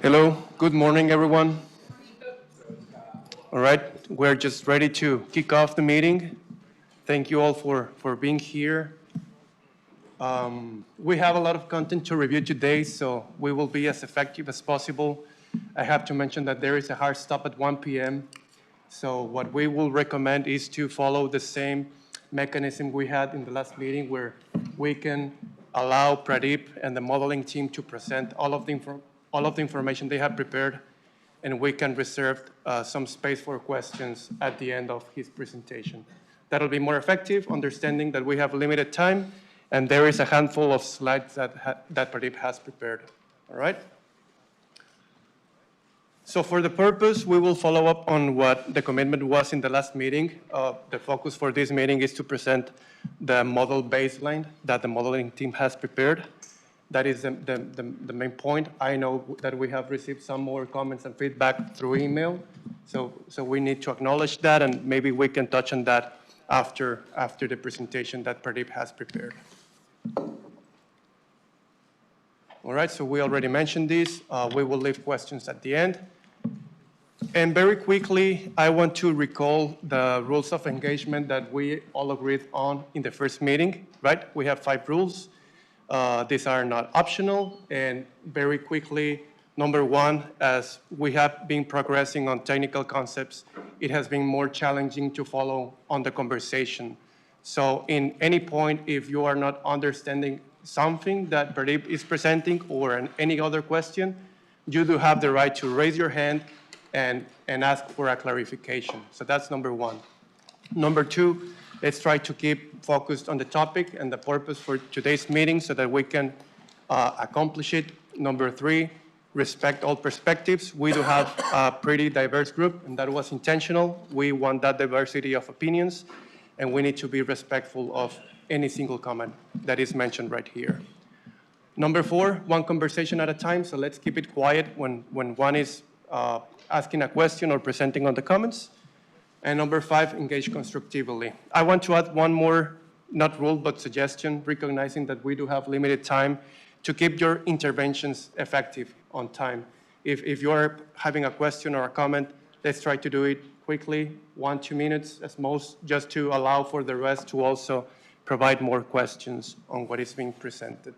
Hello, good morning, everyone. All right, we're just ready to kick off the meeting. Thank you all for being here. We have a lot of content to review today, so we will be as effective as possible. I have to mention that there is a hard stop at 1 p.m. So what we will recommend is to follow the same mechanism we had in the last meeting, where we can allow Pradeep and the modeling team to present all of the information they have prepared, and we can reserve some space for questions at the end of his presentation. That'll be more effective, understanding that we have limited time, and there is a handful of slides that Pradeep has prepared. All right? So for the purpose, we will follow up on what the commitment was in the last meeting. The focus for this meeting is to present the model baseline that the modeling team has prepared. That is the main point. I know that we have received some more comments and feedback through email, so we need to acknowledge that, and maybe we can touch on that after the presentation that Pradeep has prepared. All right, so we already mentioned this. We will leave questions at the end. And very quickly, I want to recall the rules of engagement that we all agreed on in the first meeting, right? We have 5 rules. These are not optional, and very quickly, number 1, as we have been progressing on technical concepts, it has been more challenging to follow on the conversation. So in any point, if you are not understanding something that Pradeep is presenting or any other question, you do have the right to raise your hand and ask for a clarification. So that's number 1. Number 2, let's try to keep focused on the topic and the purpose for today's meeting so that we can accomplish it. Number 3, respect all perspectives. We do have a pretty diverse group, and that was intentional. We want that diversity of opinions, and we need to be respectful of any single comment that is mentioned right here. Number 4, one conversation at a time, so let's keep it quiet when one is asking a question or presenting on the comments. And number 5, engage constructively. I want to add one more, not rule, but suggestion, recognizing that we do have limited time to keep your interventions effective on time. If you're having a question or a comment, let's try to do it quickly, 1-2 minutes at most, just to allow for the rest to also provide more questions on what is being presented.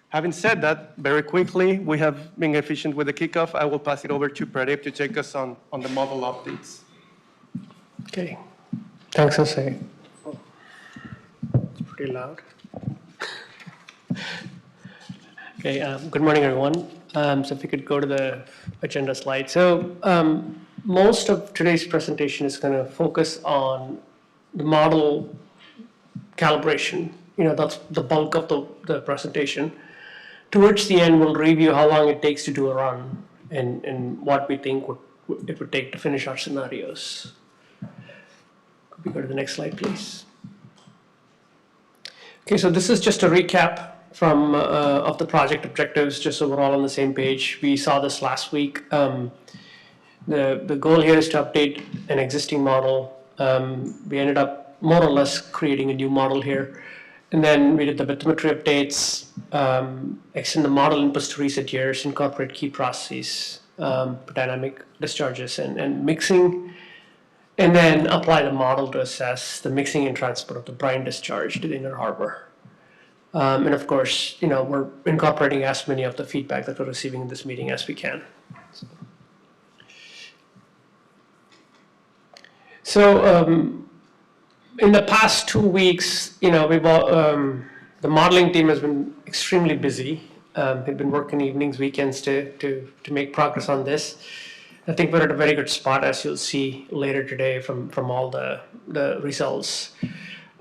Having said that, very quickly, we have been efficient with the kickoff. I will pass it over to Pradeep to take us on the model updates. Okay. Thanks, Jose. It's pretty loud. Okay, good morning, everyone. So if you could go to the agenda slide. So most of today's presentation is going to focus on the model calibration. You know, that's the bulk of the presentation. Towards the end, we'll review how long it takes to do a run and what we think it would take to finish our scenarios. Could we go to the next slide, please? Okay, so this is just a recap from of the project objectives, just so we're all on the same page. We saw this last week. The goal here is to update an existing model. We ended up more or less creating a new model here. And then we did the bathymetry updates, extend the model inputs to reset years, incorporate key processes, dynamic discharges and mixing, and then apply the model to assess the mixing and transport of the brine discharge to the inner harbor. And of course, you know, we're incorporating as many of the feedback that we're receiving in this meeting as we can. So in the past 2 weeks, you know, the modeling team has been extremely busy. They've been working evenings, weekends to make progress on this. I think we're at a very good spot, as you'll see later today from all the results.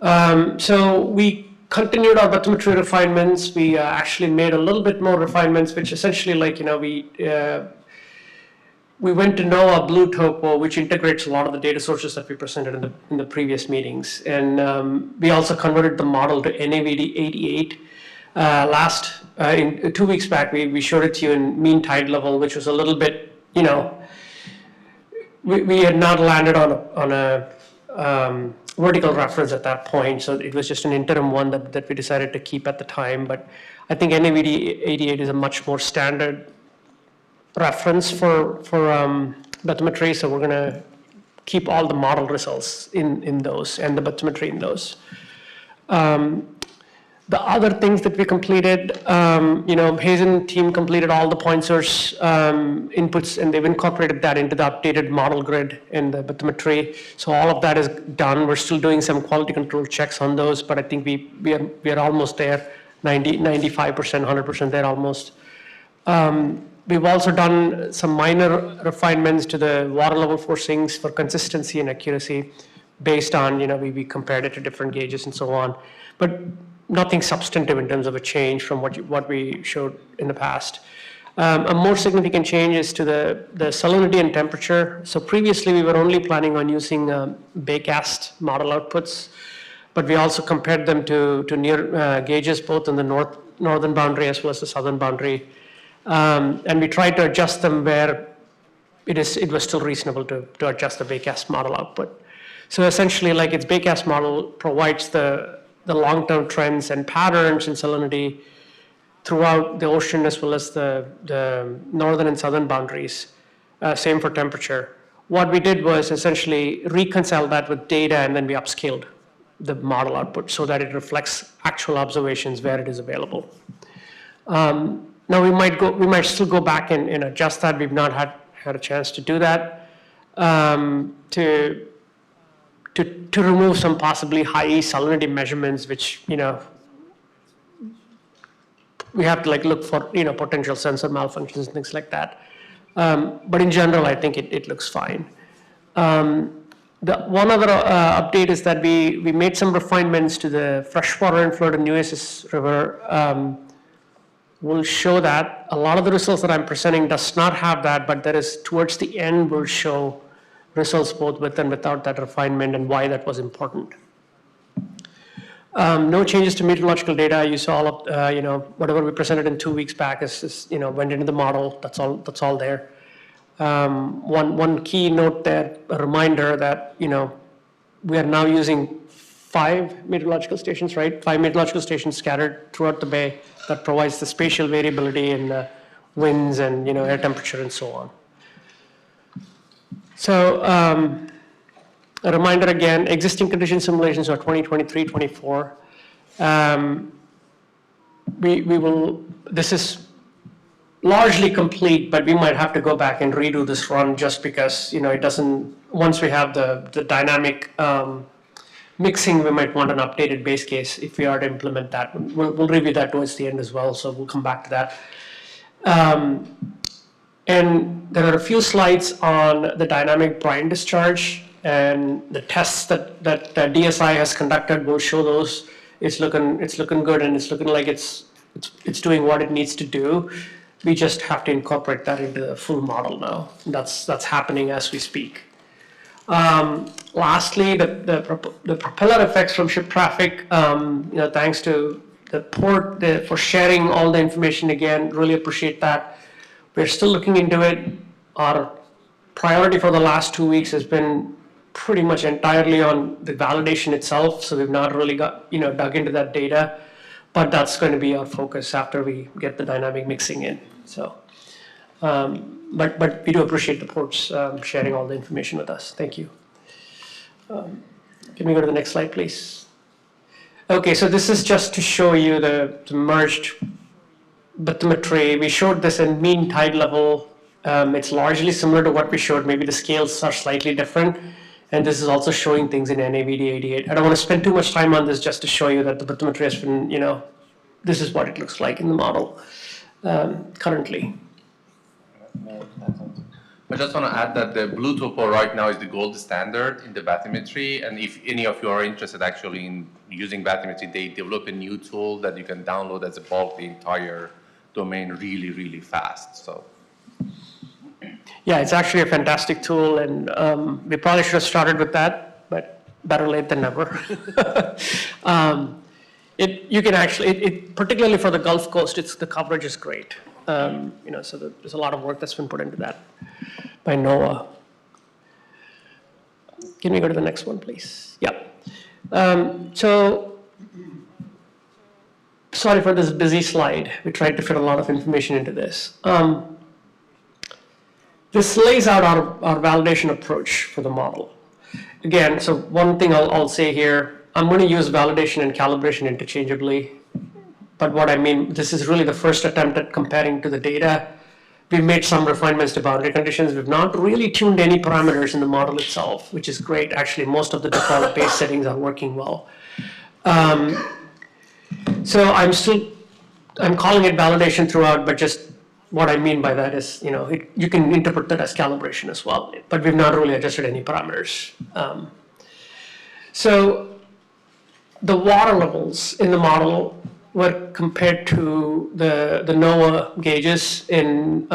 So we continued our bathymetry refinements. We actually made a little bit more refinements, which essentially, like, you know, we went to NOAA Blue Topo, which integrates a lot of the data sources that we presented in the previous meetings. And we also converted the model to NAVD 88. In 2 weeks back, we showed it to you in mean tide level, which was a little bit, you know, we had not landed on a vertical reference at that point, so it was just an interim one that we decided to keep at the time. But I think NAVD 88 is a much more standard reference for bathymetry, so we're going to keep all the model results in those and the bathymetry in those. The other things that we completed, Hazen team completed all the point source inputs, and they've incorporated that into the updated model grid in the bathymetry. So all of that is done. We're still doing some quality control checks on those, but I think we are almost there, 95%, 100% there almost. We've also done some minor refinements to the water level forcings for consistency and accuracy based on, we compared it to different gauges and so on. But nothing substantive in terms of a change from what we showed in the past. A more significant change is to the salinity and temperature. So previously we were only planning on using baycast model outputs, but we also compared them to near gauges both on the northern boundary as well as the southern boundary. And we tried to adjust them where it was still reasonable to adjust the baycast model output. So essentially, like its baycast model provides the long-term trends and patterns in salinity throughout the ocean as well as the northern and southern boundaries. Same for temperature. What we did was essentially reconcile that with data, and then we upscaled the model output so that it reflects actual observations where it is available. Now we might still go back and adjust that. We've not had a chance to do that. To remove some possibly high salinity measurements, which we have to look for potential sensor malfunctions and things like that. But in general, I think it looks fine. The one other update is that we made some refinements to the freshwater inflow to Nueces River. We'll show that. A lot of the results that I'm presenting does not have that, but there is towards the end we'll show results both with and without that refinement and why that was important. No changes to meteorological data. You saw all of whatever we presented in 2 weeks back is went into the model. That's all there. One key note there, a reminder that we are now using 5 meteorological stations, right? 5 meteorological stations scattered throughout the bay that provides the spatial variability in winds and air temperature and so on. So a reminder again, existing condition simulations are 2023-24. This is largely complete, but we might have to go back and redo this run just because it doesn't. Once we have the dynamic mixing, we might want an updated base case if we are to implement that. We'll review that towards the end as well, so we'll come back to that. And there are a few slides on the dynamic brine discharge and the tests that DSI has conducted. We'll show those. It's looking good, and it's looking like it's doing what it needs to do. We just have to incorporate that into the full model now. That's happening as we speak. Lastly, the propeller effects from ship traffic. Thanks to the port for sharing all the information again. Really appreciate that. We're still looking into it. Our priority for the last 2 weeks has been pretty much entirely on the validation itself, so we've not really got dug into that data, but that's going to be our focus after we get the dynamic mixing in. So, but we do appreciate the ports sharing all the information with us. Thank you. Can we go to the next slide, please? Okay, so this is just to show you the merged bathymetry. We showed this in mean tide level. It's largely similar to what we showed. Maybe the scales are slightly different. And this is also showing things in NAVD 88. I don't want to spend too much time on this just to show you that the bathymetry has been, this is what it looks like in the model currently. I just want to add that the blue topo right now is the gold standard in the bathymetry, and if any of you are interested actually in using bathymetry, they developed a new tool that you can download as a bulk the entire domain really, really fast. So. Yeah, it's actually a fantastic tool, and we probably should have started with that, but better late than never. You can actually, particularly for the Gulf Coast, the coverage is great. So there's a lot of work that's been put into that by NOAA. Can we go to the next one, please? Yeah. So sorry for this busy slide. We tried to fit a lot of information into this. This lays out our validation approach for the model. Again, so one thing I'll say here, I'm going to use validation and calibration interchangeably. But what I mean, this is really the first attempt at comparing to the data. We've made some refinements to boundary conditions. We've not really tuned any parameters in the model itself, which is great. Actually, most of the default base settings are working well. So I'm calling it validation throughout, but just what I mean by that is, you can interpret that as calibration as well, but we've not really adjusted any parameters. So the water levels in the model were compared to the NOAA gauges in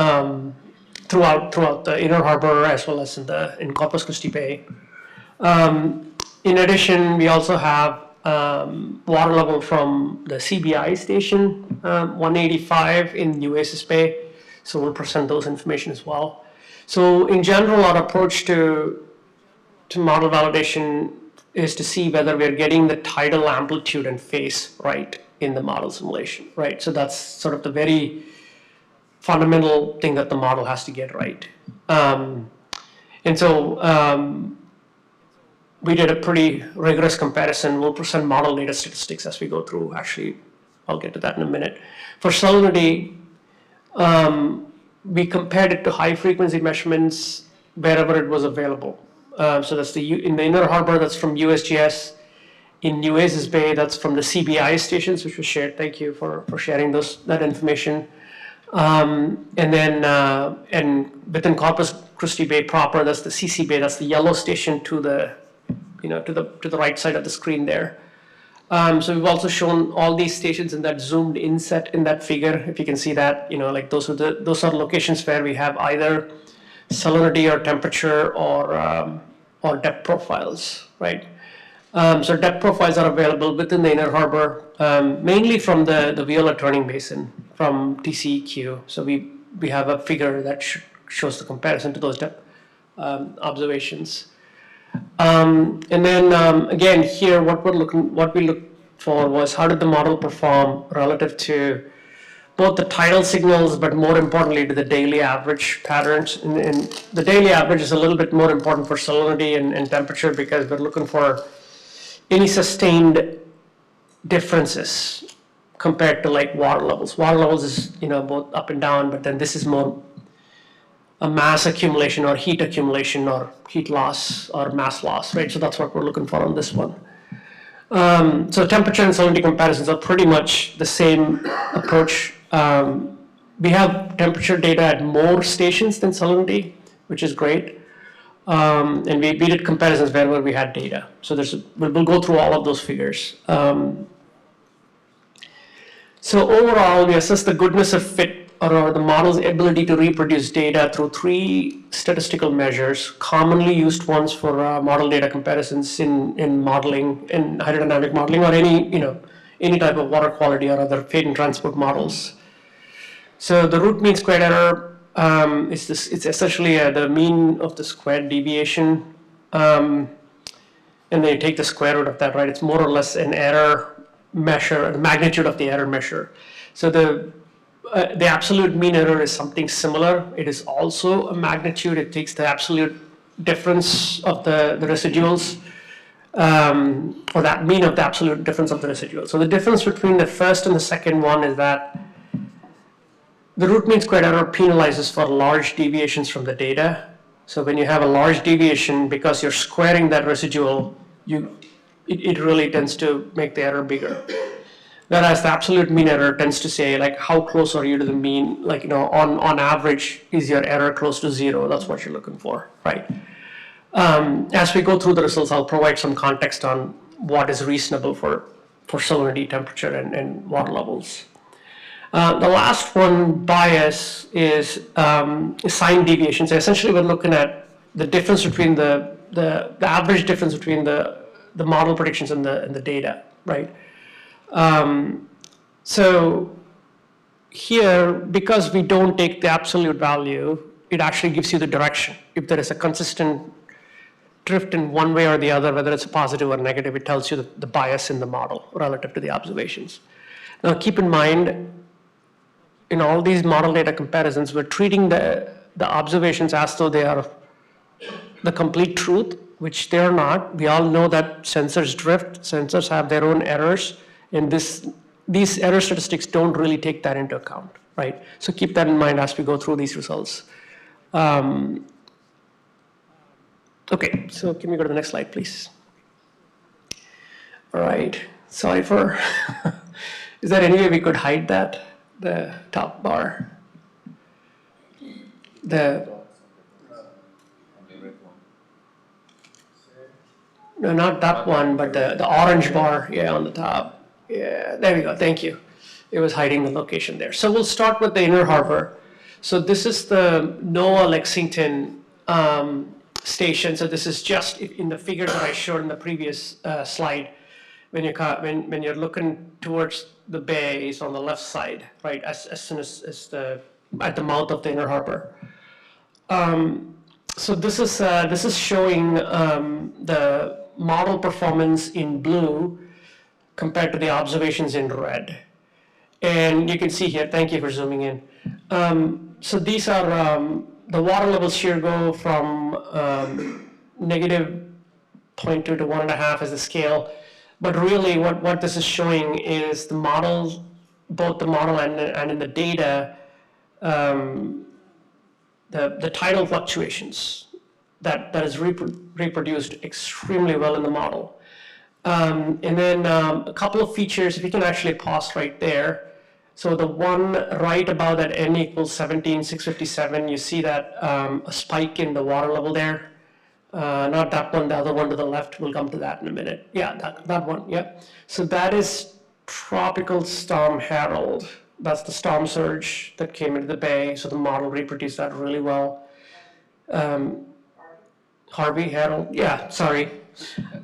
throughout the Inner Harbor as well as in Corpus Christi Bay. In addition, we also have water level from the CBI station, 185 in Nueces Bay. So we'll present those information as well. So in general, our approach to model validation is to see whether we're getting the tidal amplitude and phase right in the model simulation, right? So that's sort of the very fundamental thing that the model has to get right. And so we did a pretty rigorous comparison. We'll present model data statistics as we go through. Actually, I'll get to that in a minute. For salinity, we compared it to high frequency measurements wherever it was available. So that's in the Inner Harbor, that's from USGS. In Nueces Bay, that's from the CBI stations, which was shared. Thank you for sharing that information. And then and within Corpus Christi Bay proper, that's the CC Bay. That's the yellow station to the to the right side of the screen there. So we've also shown all these stations in that zoomed in set in that figure. If you can see that, like those are locations where we have either salinity or temperature or depth profiles, right? So depth profiles are available within the Inner Harbor, mainly from the Viola turning basin from TCEQ. So we have a figure that shows the comparison to those depth observations. And then again here, what we looked for was how did the model perform relative to both the tidal signals, but more importantly to the daily average patterns. And the daily average is a little bit more important for salinity and temperature because we're looking for any sustained differences compared to like water levels. Water levels is both up and down, but then this is more a mass accumulation or heat accumulation or heat loss or mass loss, right? So that's what we're looking for on this one. So temperature and salinity comparisons are pretty much the same approach. We have temperature data at more stations than salinity, which is great. And we did comparisons wherever we had data. So we'll go through all of those figures. So overall, we assess the goodness of fit or the model's ability to reproduce data through 3 statistical measures, commonly used ones for model data comparisons in modeling, in hydrodynamic modeling, or any type of water quality or other fate and transport models. So the root mean squared error it's essentially the mean of the squared deviation, and then you take the square root of that, right? It's more or less an error measure, the magnitude of the error measure. So the absolute mean error is something similar. It is also a magnitude. It takes the absolute difference of the residuals, or that mean of the absolute difference of the residuals. So the difference between the first and the second one is that the root mean squared error penalizes for large deviations from the data. So when you have a large deviation, because you're squaring that residual, it really tends to make the error bigger. Whereas the absolute mean error tends to say, like, how close are you to the mean? Like, on average, is your error close to 0? That's what you're looking for, right? As we go through the results, I'll provide some context on what is reasonable for salinity, temperature, and water levels. The last one, bias, is sign deviation. So essentially, we're looking at the difference between the average difference between the model predictions and the data, right? So here, because we don't take the absolute value, it actually gives you the direction. If there is a consistent drift in one way or the other, whether it's a positive or negative, it tells you the bias in the model relative to the observations. Now, keep in mind, in all these model data comparisons, we're treating the observations as though they are the complete truth, which they are not. We all know that sensors drift, sensors have their own errors, and these error statistics don't really take that into account, right? So keep that in mind as we go through these results. Okay, so can we go to the next slide, please? All right, sorry for, is there any way we could hide that, the top bar? No, not that one, but the orange bar, yeah, on the top. Yeah, there we go, thank you. It was hiding the location there. So we'll start with the inner harbor. So this is the NOAA Lexington station. So this is just in the figure that I showed in the previous slide. When you're looking towards the bay, it's on the left side, right? As soon as at the mouth of the inner harbor. So this is showing the model performance in blue compared to the observations in red. And you can see here, thank you for zooming in. So these are, the water levels here go from negative 0.2 to 1.5 as the scale. But really what this is showing is the model, both the model and in the data, the tidal fluctuations that is reproduced extremely well in the model. And then a couple of features, if you can actually pause right there. So the one right above that n equals 17,657, you see that a spike in the water level there. Not that one, the other one to the left, we'll come to that in a minute. Yeah, that one, yeah. So that is Tropical Storm Harold. That's the storm surge that came into the bay, so the model reproduced that really well. Harvey, Harold, yeah, sorry.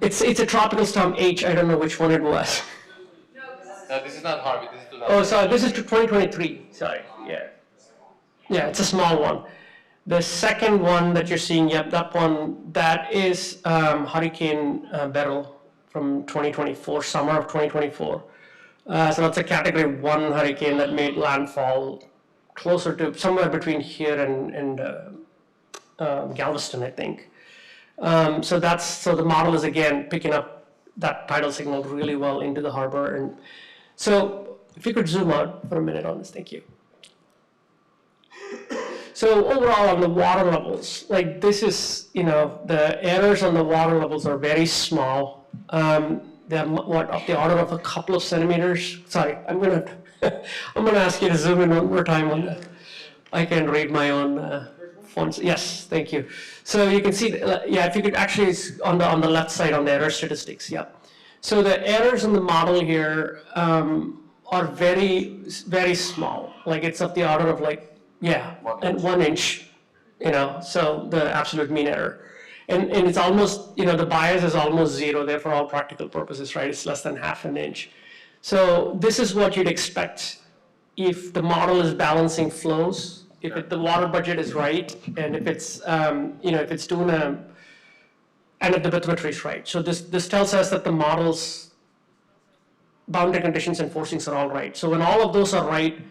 It's a tropical storm H, I don't know which one it was. No, this is not Harvey, this is 2000. Oh, sorry, this is to 2023, sorry, yeah. Yeah, it's a small one. The second one that you're seeing, yep, that one, that is Hurricane Beryl from 2024, summer of 2024. So that's a Category 1 hurricane that made landfall closer to, somewhere between here and Galveston, I think. So the model is again picking up that tidal signal really well into the harbor. And so if you could zoom out for a minute on this, thank you. So overall on the water levels, like this is, the errors on the water levels are very small. They're of the order of a couple of centimeters. Sorry, I'm gonna ask you to zoom in one more time on that. I can read my own fonts. Yes, thank you. So you can see, if you could actually, on the left side on the error statistics, yeah. So the errors in the model here are very, very small. Like it's of the order of 1 inch, so the absolute mean error. And it's almost, the bias is almost zero there for all practical purposes, right? It's less than half an inch. So this is what you'd expect if the model is balancing flows, if the water budget is right, and if it's, if it's doing and if the bathymetry is right. So this tells us that the model's boundary conditions and forcings are all right. So when all of those are right,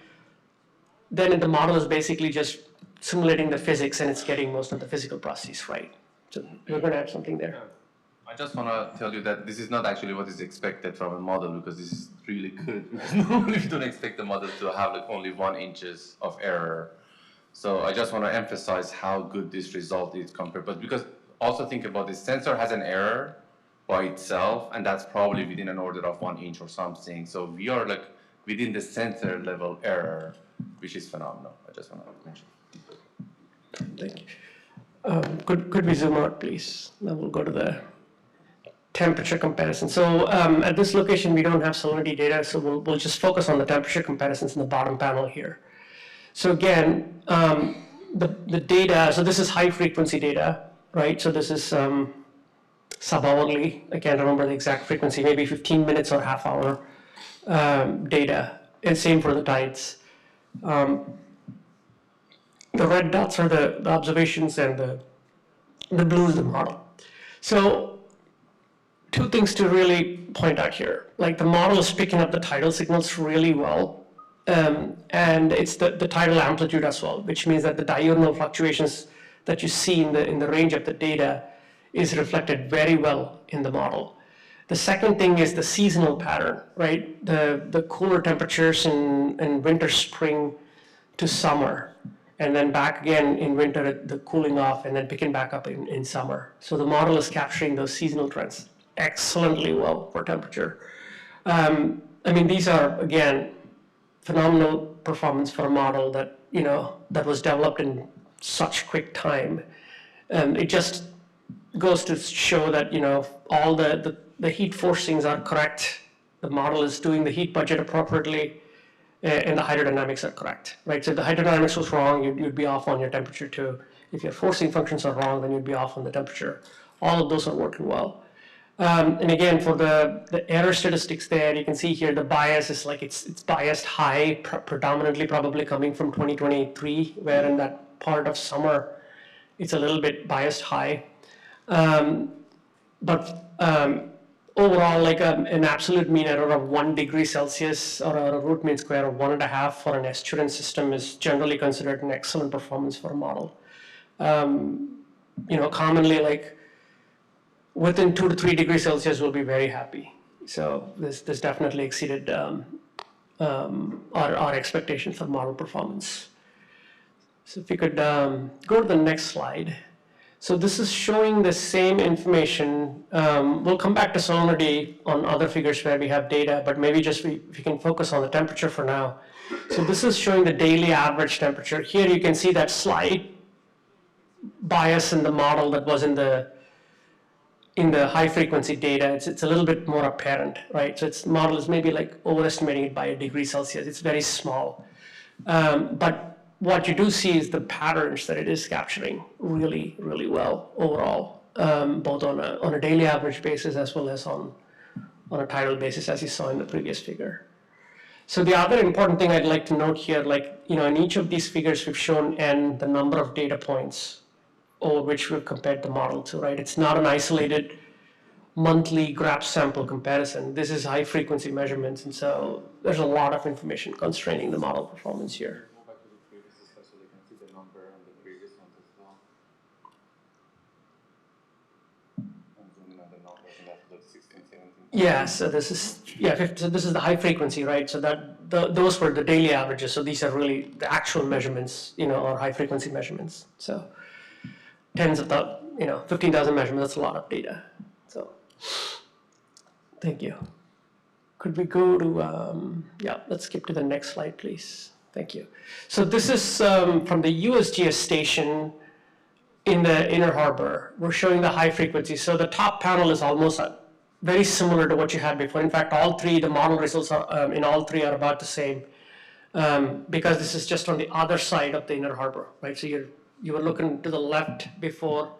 then the model is basically just simulating the physics and it's getting most of the physical processes right. So you're going to add something there. I just want to tell you that this is not actually what is expected from a model, because this is really good. Because normally we don't expect the model to have only 1 inch of error. So I just want to emphasize how good this result is compared. But because also think about this, sensor has an error by itself, and that's probably within an order of 1 inch or something. So we are within the sensor level error, which is phenomenal. I just want to mention. Thank you. Could we zoom out, please? Now we'll go to the temperature comparison. So at this location, we don't have salinity data, so we'll just focus on the temperature comparisons in the bottom panel here. So again, the data, so this is high frequency data, right? So this is sub-hourly, I can't remember the exact frequency, maybe 15 minutes or half hour data, and same for the tides. The red dots are the observations, and the blue is the model. So two things to really point out here. Like the model is picking up the tidal signals really well. And it's the tidal amplitude as well, which means that the diurnal fluctuations that you see in the range of the data is reflected very well in the model. The second thing is the seasonal pattern, right? The cooler temperatures in winter, spring to summer, and then back again in winter, the cooling off, and then picking back up in summer. So the model is capturing those seasonal trends excellently well for temperature. I mean, these are, again, phenomenal performance for a model that, that was developed in such quick time. And it just goes to show that, all the heat forcings are correct. The model is doing the heat budget appropriately, and the hydrodynamics are correct, right? So if the hydrodynamics was wrong, you'd be off on your temperature too. If your forcing functions are wrong, then you'd be off on the temperature. All of those are working well. And again, for the error statistics there, you can see here the bias is like it's biased high, predominantly probably coming from 2023, where in that part of summer, it's a little bit biased high. But overall, like an absolute mean error of 1 degree Celsius or a root mean square of 1.5 for an estuarine system is generally considered an excellent performance for a model. Commonly like within 2 to 3 degrees Celsius, we'll be very happy. So this definitely exceeded our expectation for model performance. So if we could go to the next slide. So this is showing the same information. We'll come back to salinity on other figures where we have data, but maybe just if you can focus on the temperature for now. So this is showing the daily average temperature. Here you can see that slight bias in the model that was in the high frequency data. It's a little bit more apparent, right? So its model is maybe like overestimating it by 1 degree Celsius. It's very small. But what you do see is the patterns that it is capturing really, really well overall, both on a daily average basis as well as on a tidal basis, as you saw in the previous figure. So the other important thing I'd like to note here, like, in each of these figures we've shown n the number of data points over which we've compared the model to, right? It's not an isolated monthly graph sample comparison. This is high frequency measurements, and so there's a lot of information constraining the model performance here. Go back to the previous discussion so they can see the number on the previous ones as well. I'm zooming on the numbers, and that's the 16, 17. Yeah, so this is the high frequency, right? So those were the daily averages. So these are really the actual measurements, or high frequency measurements. So tens of 15,000 measurements, that's a lot of data. So thank you. Could we go to, let's skip to the next slide, please. Thank you. So this is from the USGS station in the Inner Harbor. We're showing the high frequency. So the top panel is almost very similar to what you had before. In fact, the model results are, in all three are about the same, because this is just on the other side of the Inner Harbor, right? So you were looking to the left before,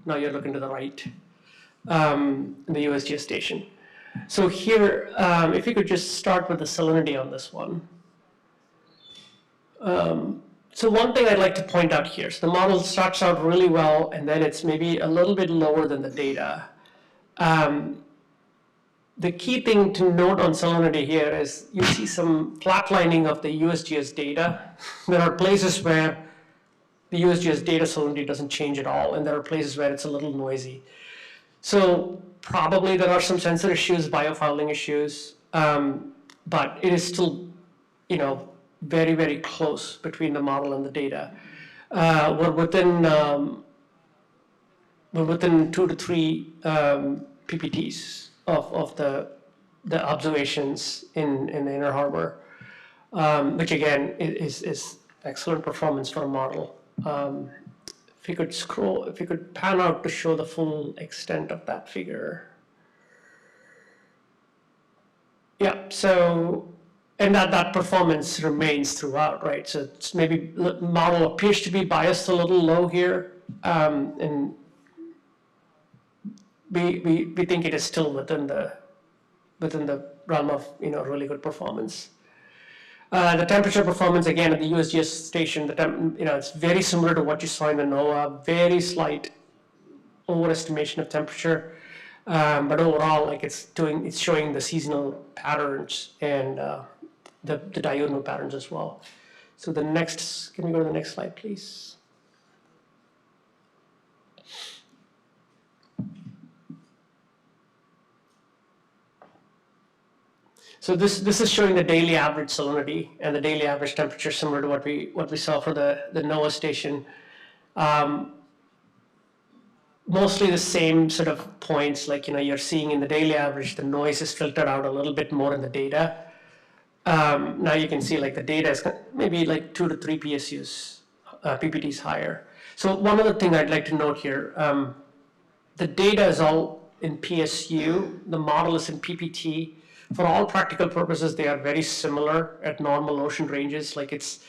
now you're looking to the right in the USGS station. So here, if you could just start with the salinity on this one. So one thing I'd like to point out here, so the model starts out really well, and then it's maybe a little bit lower than the data. The key thing to note on salinity here is you see some flatlining of the USGS data. There are places where the USGS data salinity doesn't change at all, and there are places where it's a little noisy. So probably there are some sensor issues, biofouling issues, but it is still, very, very close between the model and the data. We're within 2 to 3 PPTs of the observations in the Inner Harbor, which again is excellent performance for a model. If you could pan out to show the full extent of that figure. Yeah, so, and that performance remains throughout, right? So it's maybe the model appears to be biased a little low here, and we think it is still within the realm of really good performance. The temperature performance again at the USGS station, it's very similar to what you saw in the NOAA. Very slight overestimation of temperature. But overall, like it's showing the seasonal patterns and the diurnal patterns as well. So can we go to the next slide, please? So this is showing the daily average salinity and the daily average temperature, similar to what we saw for the NOAA station. Mostly the same sort of points, like you're seeing in the daily average, the noise is filtered out a little bit more in the data. Now you can see like the data is maybe like 2 to 3 PSUs, PPTs higher. So one other thing I'd like to note here, the data is all in PSU, the model is in PPT. For all practical purposes, they are very similar at normal ocean ranges. Like it's,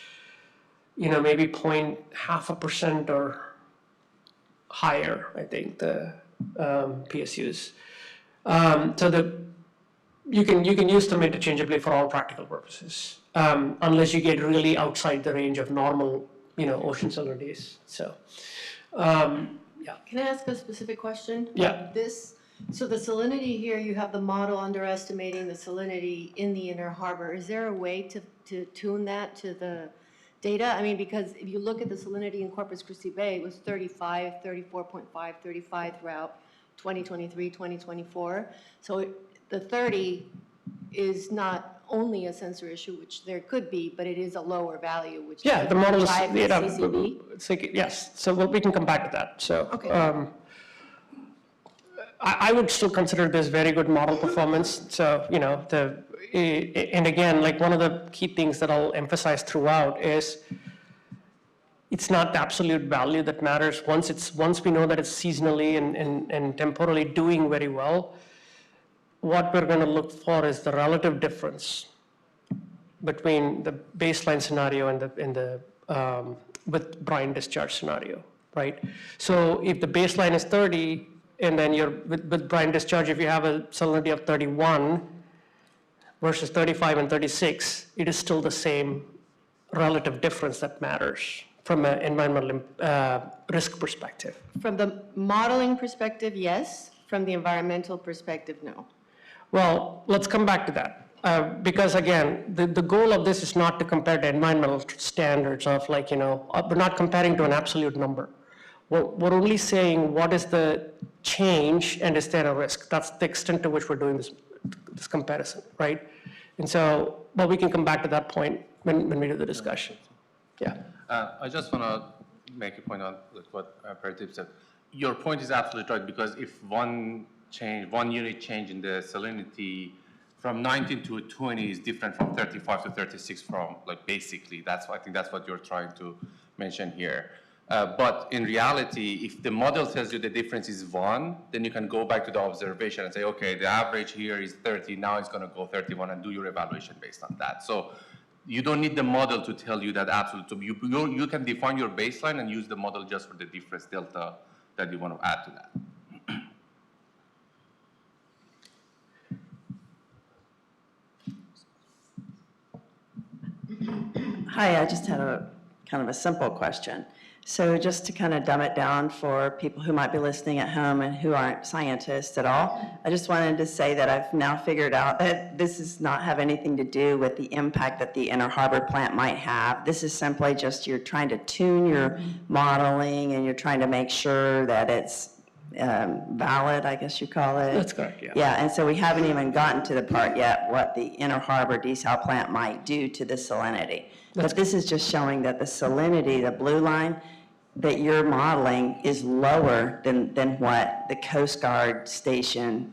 maybe 0.5% or higher, I think, the PSUs. So you can use them interchangeably for all practical purposes, unless you get really outside the range of normal, ocean salinities. So, yeah. Can I ask a specific question? Yeah. So the salinity here, you have the model underestimating the salinity in the inner harbor. Is there a way to tune that to the data? I mean, because if you look at the salinity in Corpus Christi Bay, it was 35, 34.5, 35 throughout 2023, 2024. So the 30 is not only a sensor issue, which there could be, but it is a lower value, which Yeah, the model is, drive the CCD. it's like, yes, so we can come back to that. So, Okay. I would still consider this very good model performance. So, and again, like one of the key things that I'll emphasize throughout is it's not the absolute value that matters. Once we know that it's seasonally and temporally doing very well, what we're going to look for is the relative difference between the baseline scenario and the with brine discharge scenario, right? So if the baseline is 30, and then with brine discharge, if you have a salinity of 31 versus 35 and 36, it is still the same relative difference that matters from an environmental risk perspective. From the modeling perspective, yes. From the environmental perspective, no. Well, let's come back to that. Because again, the goal of this is not to compare the environmental standards of like, we're not comparing to an absolute number. We're only saying what is the change and is there a risk. That's the extent to which we're doing this comparison, right? And so, but we can come back to that point when we do the discussion. Yeah. I just want to make a point on what Pradeep said. Your point is absolutely right, because if one unit change in the salinity from 19 to 20 is different from 35 to 36 from, like, basically, I think that's what you're trying to mention here. But in reality, if the model tells you the difference is 1, then you can go back to the observation and say, okay, the average here is 30, now it's going to go 31, and do your evaluation based on that. So you don't need the model to tell you that absolute. So you can define your baseline and use the model just for the difference delta that you want to add to that. Hi, I just had a kind of a simple question. So just to kind of dumb it down for people who might be listening at home and who aren't scientists at all, I just wanted to say that I've now figured out that this does not have anything to do with the impact that the Inner Harbor plant might have. This is simply just you're trying to tune your modeling and you're trying to make sure that it's valid, I guess you call it. That's correct, yeah. Yeah, and so we haven't even gotten to the part yet what the Inner Harbor desal plant might do to the salinity. But this is just showing that the salinity, the blue line, that you're modeling is lower than what the Coast Guard station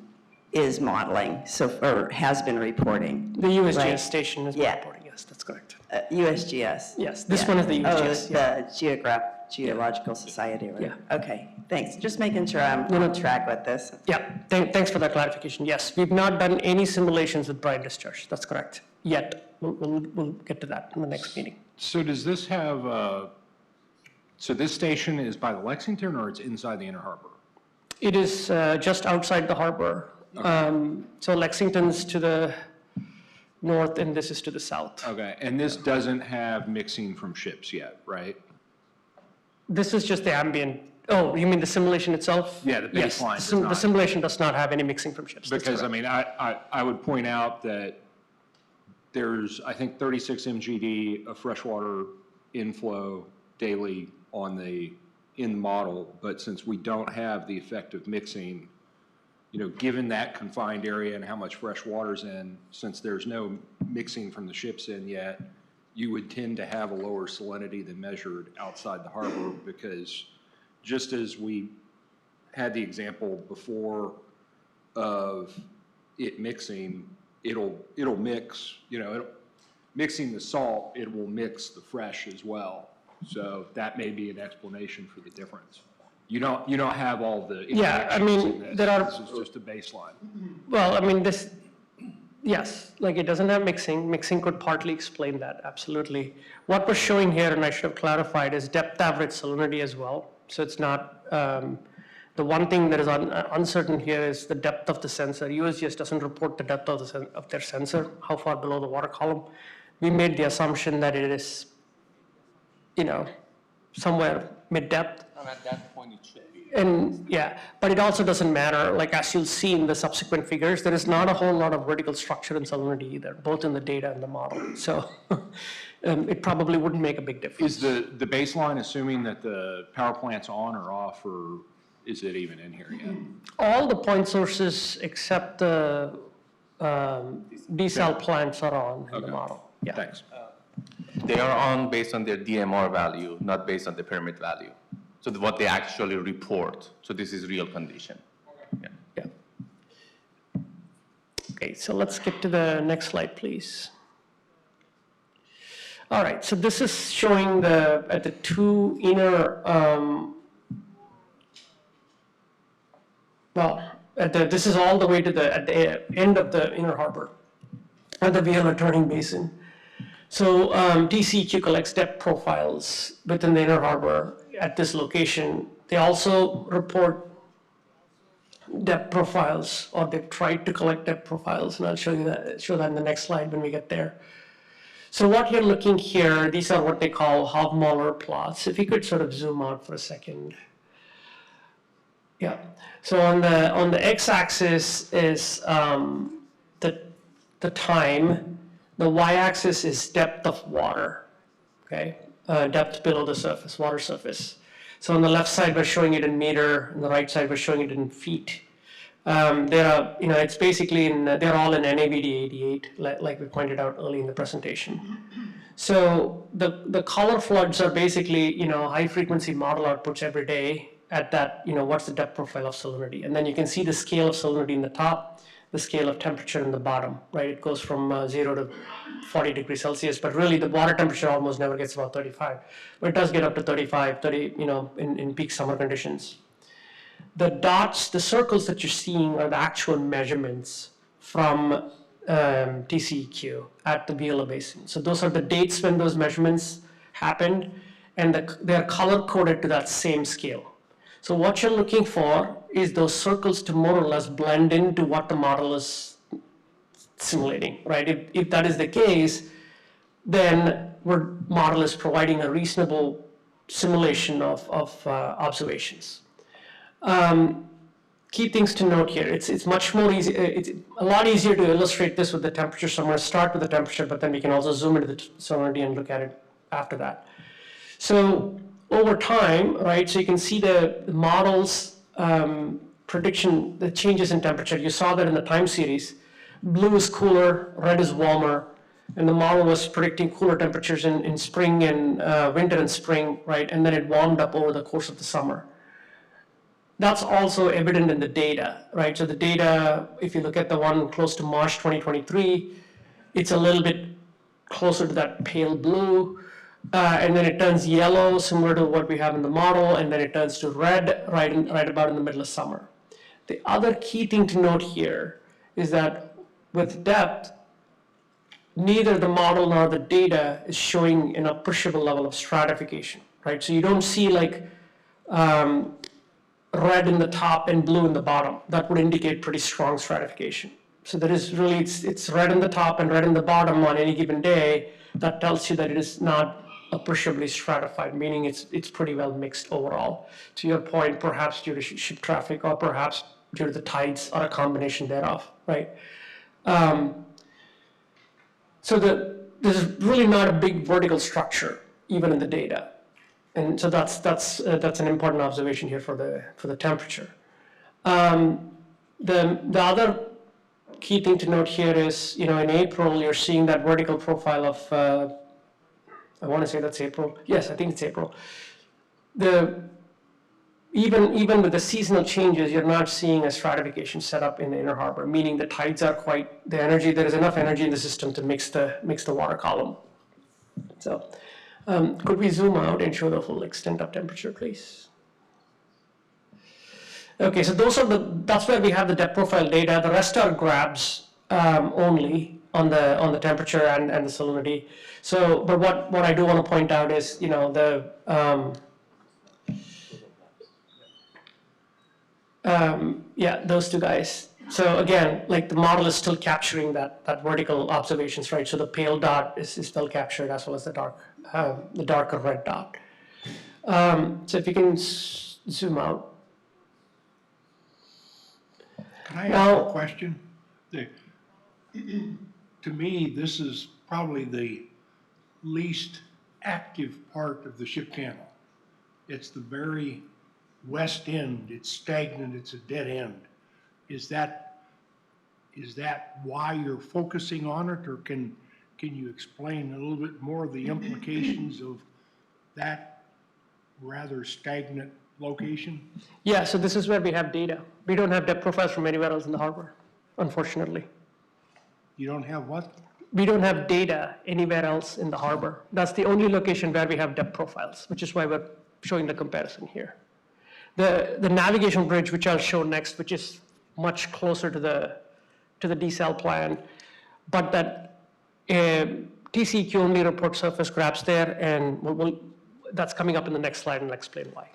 is modeling, or has been reporting. The USGS Right. station is Yeah. reporting, yes, that's correct. USGS. Yes, this one is the USGS, The Geological Society, right? Yeah. Okay, thanks. Just making sure I'm on track with this. Yeah, thanks for that clarification. Yes, we've not done any simulations with brine discharge. That's correct, yet. We'll get to that in the next meeting. So does this have, so this station is by the Lexington or it's inside the Inner Harbor? It is just outside the harbor. So Lexington's to the north and this is to the south. Okay, and this doesn't have mixing from ships yet, right? This is just the ambient Oh, you mean the simulation itself? Yeah, the Yes, baseline does the not. simulation does not have any mixing from ships. That's Because, I correct. mean, I would point out that there's, I think, 36 MGD of freshwater inflow daily in the model, but since we don't have the effect of mixing, given that confined area and how much fresh water's in, since there's no mixing from the ships in yet, you would tend to have a lower salinity than measured outside the harbor, because just as we had the example before of it mixing, it'll mix, mixing the salt, it will mix the fresh as well. So that may be an explanation for the difference. You don't have all the Yeah, I interactions mean, in this. there are- This is just a baseline. Well, I mean, yes, like it doesn't have mixing. Mixing could partly explain that, absolutely. What we're showing here, and I should have clarified, is depth average salinity as well. So it's not, the one thing that is uncertain here is the depth of the sensor. USGS doesn't report the depth of their sensor, how far below the water column. We made the assumption that it is, somewhere mid-depth. And at that point, it should be. And yeah, but it also doesn't matter, like as you'll see in the subsequent figures, there is not a whole lot of vertical structure in salinity either, both in the data and the model. So it probably wouldn't make a big difference. Is the baseline assuming that the power plant's on or off, or is it even in here yet? All the point sources except the desal plants are on in the Okay. model. Yeah. Thanks. They are on based on their DMR value, not based on the permit value. So what they actually report. So this is real condition. Yeah. Yeah. Okay, so let's get to the next slide, please. All right, so this is showing at the two inner, this is all the way to at the end of the inner harbor, at the Viola turning basin. So TCEQ collects depth profiles within the inner harbor at this location. They also report depth profiles, or they've tried to collect depth profiles, and I'll show that in the next slide when we get there. So what you're looking here, these are what they call Hofmöller plots. If you could sort of zoom out for a second. Yeah. So on the x-axis is the time. The y-axis is depth of water. Okay, depth below the surface, water surface. So on the left side, we're showing it in meter, on the right side, we're showing it in feet. It's basically they're all in NAVD 88, like we pointed out early in the presentation. So the color floods are basically, high frequency model outputs every day at that, what's the depth profile of salinity. And then you can see the scale of salinity in the top, the scale of temperature in the bottom, right? It goes from 0 to 40 degrees Celsius, but really the water temperature almost never gets above 35. But it does get up to 35, 30, in peak summer conditions. The dots, the circles that you're seeing are the actual measurements from TCEQ at the Viola Basin. So those are the dates when those measurements happened, and they're color-coded to that same scale. So what you're looking for is those circles to more or less blend into what the model is simulating, right? If that is the case, then our model is providing a reasonable simulation of observations. Key things to note here, it's much more easy, it's a lot easier to illustrate this with the temperature, so I'm going to start with the temperature, but then we can also zoom into the salinity and look at it after that. So over time, right, so you can see the model's prediction, the changes in temperature. You saw that in the time series. Blue is cooler, red is warmer, and the model was predicting cooler temperatures in spring and winter and spring, right, and then it warmed up over the course of the summer. That's also evident in the data, right? So the data, if you look at the one close to March 2023, it's a little bit closer to that pale blue, and then it turns yellow, similar to what we have in the model, and then it turns to red right about in the middle of summer. The other key thing to note here is that with depth, neither the model nor the data is showing an appreciable level of stratification, right? So you don't see like red in the top and blue in the bottom. That would indicate pretty strong stratification. So there is really, it's red in the top and red in the bottom on any given day. That tells you that it is not appreciably stratified, meaning it's pretty well mixed overall. To your point, perhaps due to ship traffic or perhaps due to the tides or a combination thereof, right? So there's really not a big vertical structure even in the data, and so that's an important observation here for the temperature. The other key thing to note here is, in April you're seeing that vertical profile of I want to say that's April. Yes, I think it's April. Even with the seasonal changes, you're not seeing a stratification set up in the inner harbor, meaning the tides are there is enough energy in the system to mix the water column. So, could we zoom out and show the full extent of temperature, please? Okay, so that's where we have the depth profile data. The rest are grabs only on the temperature and the salinity. So, but what I do want to point out is, those two guys. So again, like the model is still capturing that vertical observations, right? So the pale dot is still captured as well as the darker red dot. So if you can zoom out. Can I ask a question? To me, this is probably the least active part of the ship channel. It's the very west end. It's stagnant. It's a dead end. Is that why you're focusing on it, or can you explain a little bit more of the implications of that rather stagnant location? Yeah, so this is where we have data. We don't have depth profiles from anywhere else in the harbor, unfortunately. You don't have what? We don't have data anywhere else in the harbor. That's the only location where we have depth profiles, which is why we're showing the comparison here. The navigation bridge, which I'll show next, which is much closer to the desal plan, but that TCEQ only reports surface grabs there, and that's coming up in the next slide, and I'll explain why.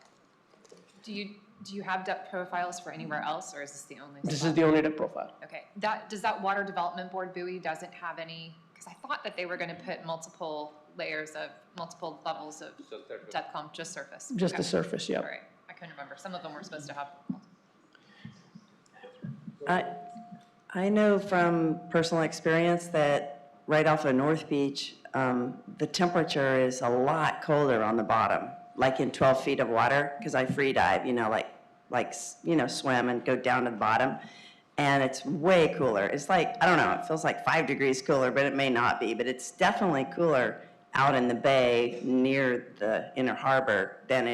Do you have depth profiles for anywhere else, or is this the only? This is the only depth profile. Okay. Does that Water Development Board buoy doesn't have any? Because I thought that they were going to put multiple levels of depth comp, just surface. Just okay. the surface, yeah. All right. I couldn't remember. Some of them were supposed to have. I know from personal experience that right off of North Beach, the temperature is a lot colder on the bottom, like in 12 feet of water, because I free dive, swim and go down to the bottom, and it's way cooler. It's like, I don't know, it feels like 5 degrees cooler, but it may not be, but it's definitely cooler out in the bay near the inner harbor than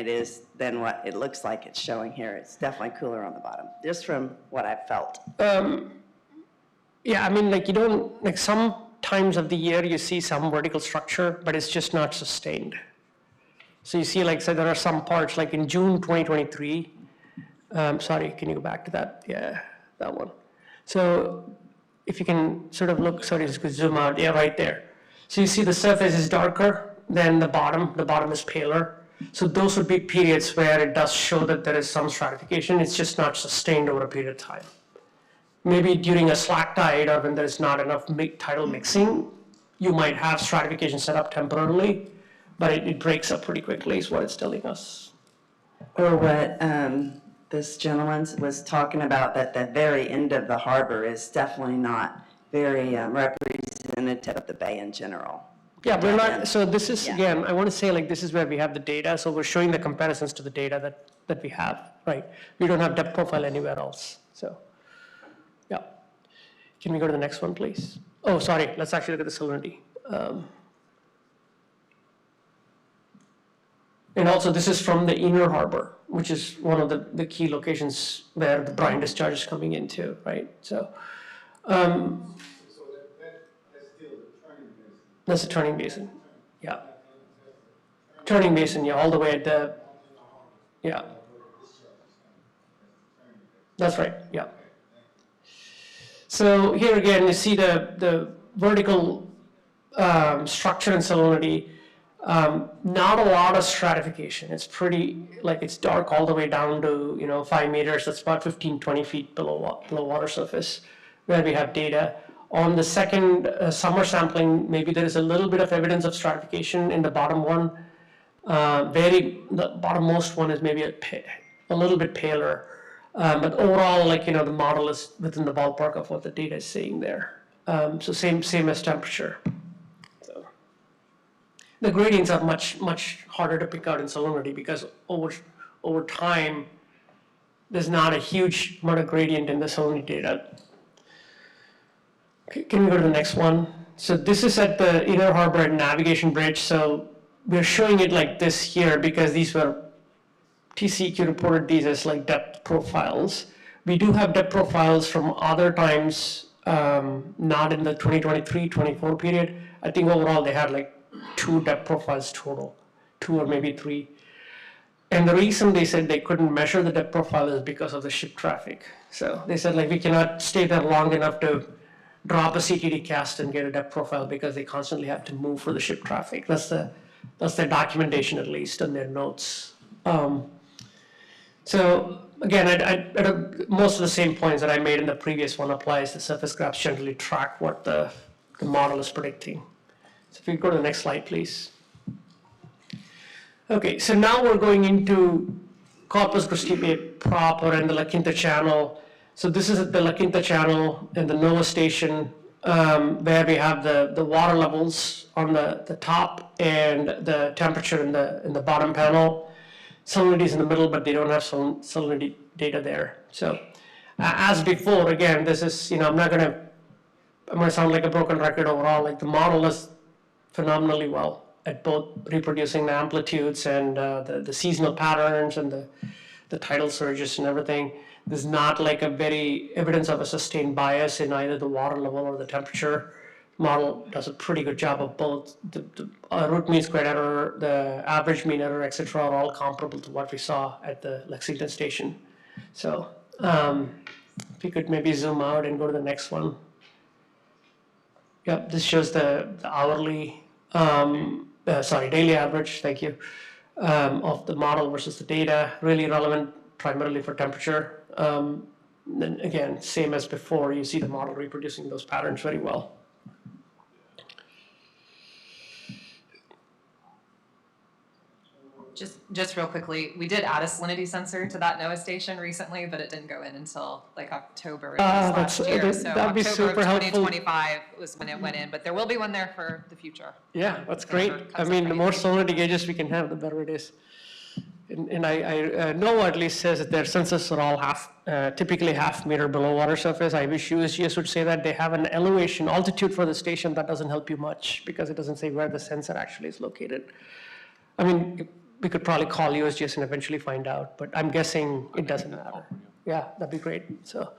what it looks like it's showing here. It's definitely cooler on the bottom, just from what I've felt. Yeah, I mean, some times of the year you see some vertical structure, but it's just not sustained. So you see, there are some parts, like in June 2023, sorry, can you go back to that? Yeah, that one. So if you can sort of look, sorry, just zoom out, yeah, right there. So you see the surface is darker than the bottom is paler. So those would be periods where it does show that there is some stratification, it's just not sustained over a period of time. Maybe during a slack tide or when there's not enough tidal mixing, you might have stratification set up temporarily, but it breaks up pretty quickly is what it's telling us. Or what this gentleman was talking about, that the very end of the harbor is definitely not very representative of the bay in general. Yeah, we're not, so this is, Yeah. again, I want to say this is where we have the data, so we're showing the comparisons to the data that we have, right? We don't have depth profile anywhere else, so, yeah. Can we go to the next one, please? Oh, sorry, let's actually look at the salinity. And also, this is from the inner harbor, which is one of the key locations where the brine discharge is coming into, right? So, that's the turning basin, yeah. Turning basin, yeah, all the way at the, yeah. That's right, yeah. So here again, you see the vertical structure and salinity. Not a lot of stratification. It's pretty, it's dark all the way down to, 5 meters. That's about 15, 20 feet below water surface, where we have data. On the second summer sampling, maybe there is a little bit of evidence of stratification in the bottom one. The bottommost one is maybe a little bit paler. But overall, like, the model is within the ballpark of what the data is saying there. So same as temperature. So the gradients are much harder to pick out in salinity because over time, there's not a huge amount of gradient in the salinity data. Okay, can we go to the next one? So this is at the Inner Harbor and Navigation Bridge. So we're showing it like this here because these were TCEQ reported these as like depth profiles. We do have depth profiles from other times, not in the 2023-24 period. I think overall they had like 2 depth profiles total, 2 or maybe 3. And the reason they said they couldn't measure the depth profile is because of the ship traffic. So they said like we cannot stay there long enough to drop a CTD cast and get a depth profile because they constantly have to move for the ship traffic. That's their documentation, at least, in their notes. So again, most of the same points that I made in the previous one applies. The surface graphs generally track what the model is predicting. So if you go to the next slide, please. Okay, so now we're going into Corpus Christi Bay proper and the La Quinta Channel. So this is the La Quinta Channel and the NOAA station, where we have the water levels on the top and the temperature in the bottom panel. Salinity is in the middle, but they don't have salinity data there. So as before, again, this is, I'm gonna sound like a broken record overall. Like the model is phenomenally well at both reproducing the amplitudes and the seasonal patterns and the tidal surges and everything. There's not like a very evidence of a sustained bias in either the water level or the temperature. Model does a pretty good job of both. The root mean squared error, the average mean error, etc., are all comparable to what we saw at the Lexington station. So if you could maybe zoom out and go to the next one. Yep, this shows the hourly, daily average, thank you, of the model versus the data, really relevant primarily for temperature. Then again, same as before, you see the model reproducing those patterns very well. Just real quickly, we did add a salinity sensor to that NOAA station recently, but it didn't go in until like October of last year. So that'd be October super of helpful. 2025 was when it went in, but there will be one there for the future. Yeah, that's great. I mean, the more salinity gauges we can have, the better it is. And I know at least says that their sensors are all typically half meter below water surface. I wish USGS would say that they have an elevation altitude for the station. That doesn't help you much because it doesn't say where the sensor actually is located. I mean, we could probably call USGS and eventually find out, but I'm guessing it doesn't matter. Yeah, that'd be great. So,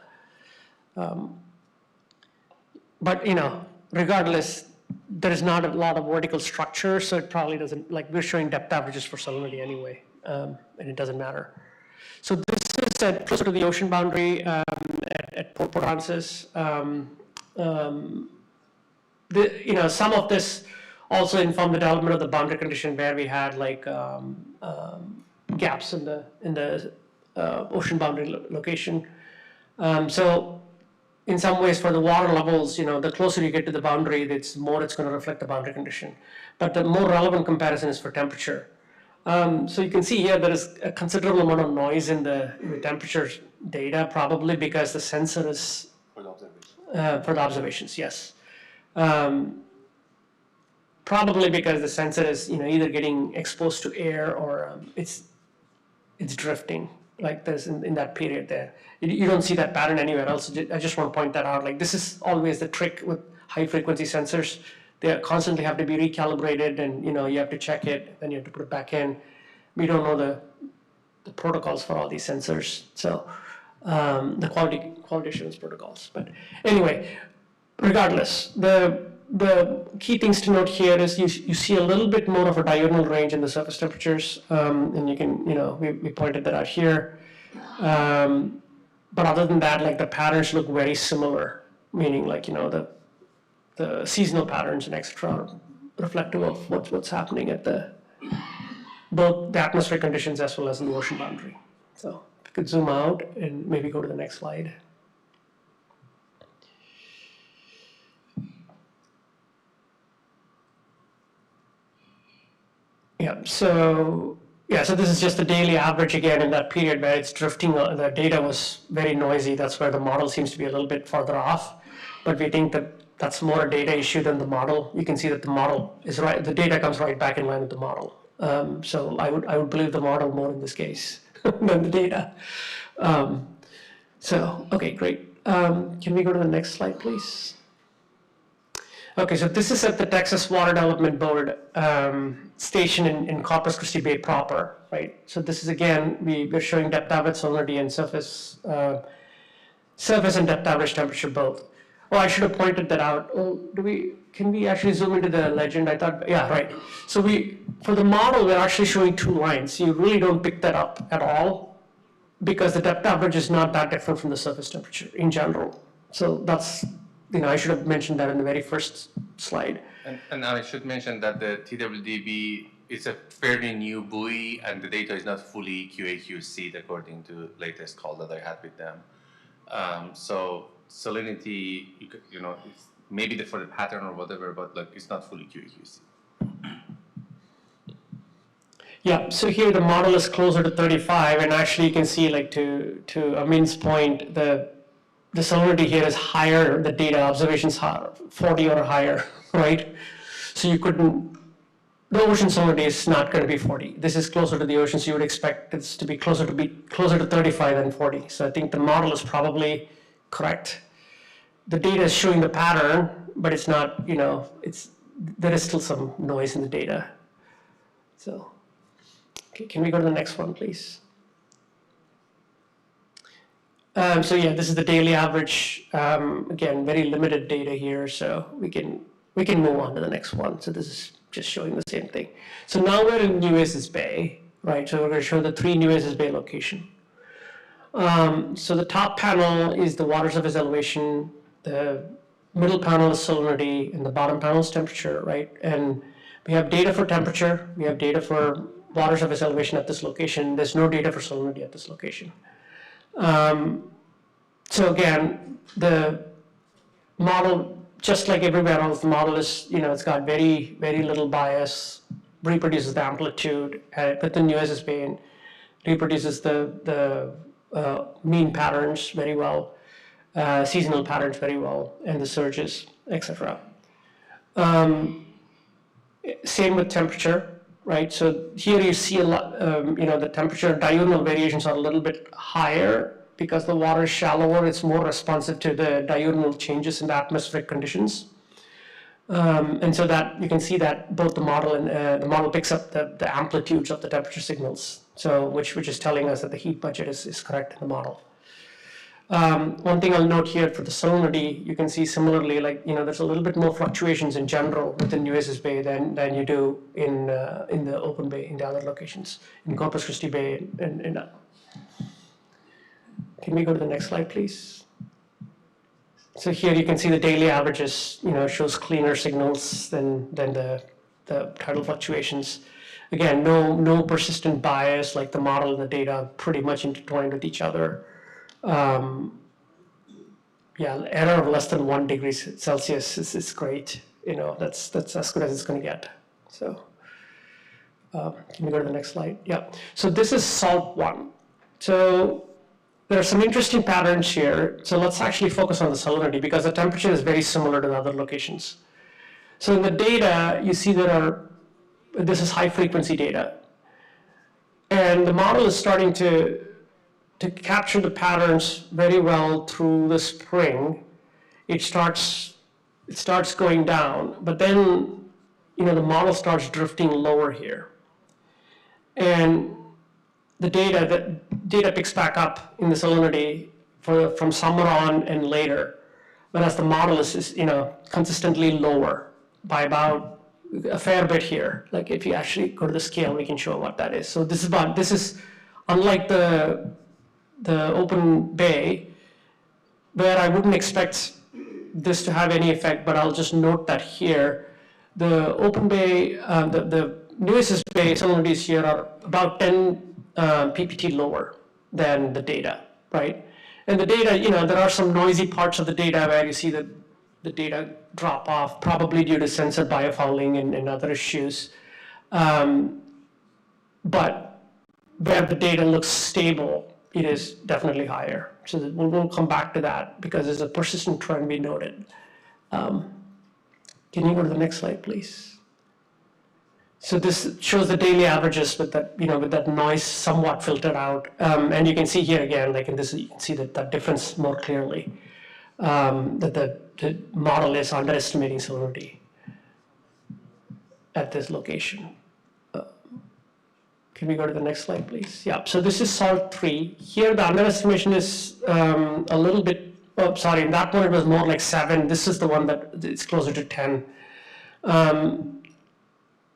but regardless, there is not a lot of vertical structure, so it probably doesn't, like we're showing depth averages for salinity anyway, and it doesn't matter. So this is at closer to the ocean boundary at Port Aransas. Some of this also informed the development of the boundary condition where we had like gaps in the ocean boundary location. So in some ways for the water levels, the closer you get to the boundary, it's more it's going to reflect the boundary condition. But the more relevant comparison is for temperature. So you can see here there is a considerable amount of noise in the temperature data, probably because the sensor is for the observations, yes. Probably because the sensor is either getting exposed to air or it's drifting, like there's in that period there. You don't see that pattern anywhere else. I just want to point that out. Like this is always the trick with high frequency sensors. They constantly have to be recalibrated, and you have to check it, then you have to put it back in. We don't know the protocols for all these sensors, so the quality assurance protocols. But anyway, regardless, the key things to note here is you see a little bit more of a diurnal range in the surface temperatures, and you can, we pointed that out here. But other than that, like the patterns look very similar, meaning like, the seasonal patterns and etc. are reflective of what's happening at both the atmospheric conditions as well as in the ocean boundary. So if you could zoom out and maybe go to the next slide. Yeah, so this is just the daily average again in that period where it's drifting, the data was very noisy, that's where the model seems to be a little bit farther off. But we think that that's more a data issue than the model. You can see that the model is right, the data comes right back in line with the model. So I would believe the model more in this case than the data. Okay, great. Can we go to the next slide, please? Okay, so this is at the Texas Water Development Board station in Corpus Christi Bay proper, right? So this is again, we're showing depth average salinity and surface and depth average temperature both. Oh, I should have pointed that out. Oh, can we actually zoom into the legend? I thought, yeah, right. So for the model, we're actually showing 2 lines. You really don't pick that up at all because the depth average is not that different from the surface temperature in general. So that's, I should have mentioned that in the very first slide. And I should mention that the TWDB is a fairly new buoy, and the data is not fully QA/QC'd according to latest call that I had with them. So salinity, it's maybe for the pattern or whatever, but it's not fully QA/QC. Yeah, so here the model is closer to 35, and actually you can see, to Amin's point, the salinity here is higher, the data observations are 40 or higher, right? So the ocean salinity is not going to be 40. This is closer to the ocean, so you would expect this to be closer to 35 than 40. So I think the model is probably correct. The data is showing the pattern, but it's not, there is still some noise in the data. So, okay, can we go to the next one, please? So yeah, this is the daily average. Again, very limited data here, so we can move on to the next one. So this is just showing the same thing. So now we're in Nueces Bay, right? So we're going to show the 3 Nueces Bay location. So the top panel is the water surface elevation, the middle panel is salinity, and the bottom panel is temperature, right? And we have data for temperature, we have data for water surface elevation at this location. There's no data for salinity at this location. So again, the model, just like everywhere else, the model is, it's got very, very little bias, reproduces the amplitude within Nueces Bay and reproduces the mean patterns very well, seasonal patterns very well, and the surges, etc. Same with temperature, right? So here you see a lot, the temperature diurnal variations are a little bit higher because the water is shallower. It's more responsive to the diurnal changes in the atmospheric conditions. And so that you can see that both the model and the model picks up the amplitudes of the temperature signals. So which is telling us that the heat budget is correct in the model. One thing I'll note here for the salinity, you can see similarly, there's a little bit more fluctuations in general within Nueces Bay than you do in the open bay, in the other locations, in Corpus Christi Bay. Can we go to the next slide, please? So here you can see the daily averages, shows cleaner signals than the tidal fluctuations. Again, no persistent bias, like the model and the data pretty much intertwined with each other. Error of less than 1 degree Celsius is great. That's as good as it's going to get. So can we go to the next slide? Yeah. So this is salt 1. So there are some interesting patterns here. So let's actually focus on the salinity because the temperature is very similar to the other locations. So in the data, you see this is high frequency data. And the model is starting to capture the patterns very well through the spring. It starts going down, but then, the model starts drifting lower here. And the data picks back up in the salinity from summer on and later, whereas the model is consistently lower by about a fair bit here. Like if you actually go to the scale, we can show what that is. So this is unlike the open bay, where I wouldn't expect this to have any effect, but I'll just note that here, the open bay, the Nueces Bay salinities here are about 10 ppt lower than the data, right? And the data, there are some noisy parts of the data where you see the data drop off, probably due to sensor biofouling and other issues. but where the data looks stable, it is definitely higher. So we'll come back to that because there's a persistent trend we noted. Can you go to the next slide, please? So this shows the daily averages with that, with that noise somewhat filtered out. And you can see here again, like in this, you can see that difference more clearly, that the model is underestimating salinity at this location. Can we go to the next slide, please? Yeah, so this is salt 3. Here, the underestimation is a little bit, sorry, in that one it was more like 7. This is the one that it's closer to 10.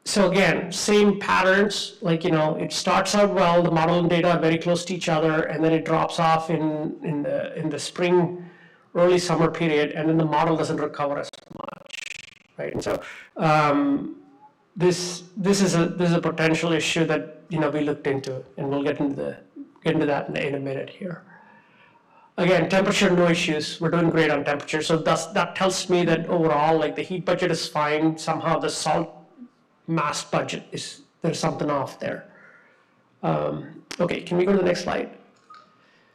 So again, same patterns, like, it starts out well, the model and data are very close to each other, and then it drops off in the spring, early summer period, and then the model doesn't recover as much, right? And so this is a potential issue that we looked into, and we'll get into that in a minute here. Again, temperature, no issues. We're doing great on temperature. So that tells me that overall, like, the heat budget is fine. Somehow the salt mass budget there's something off there. Okay, can we go to the next slide?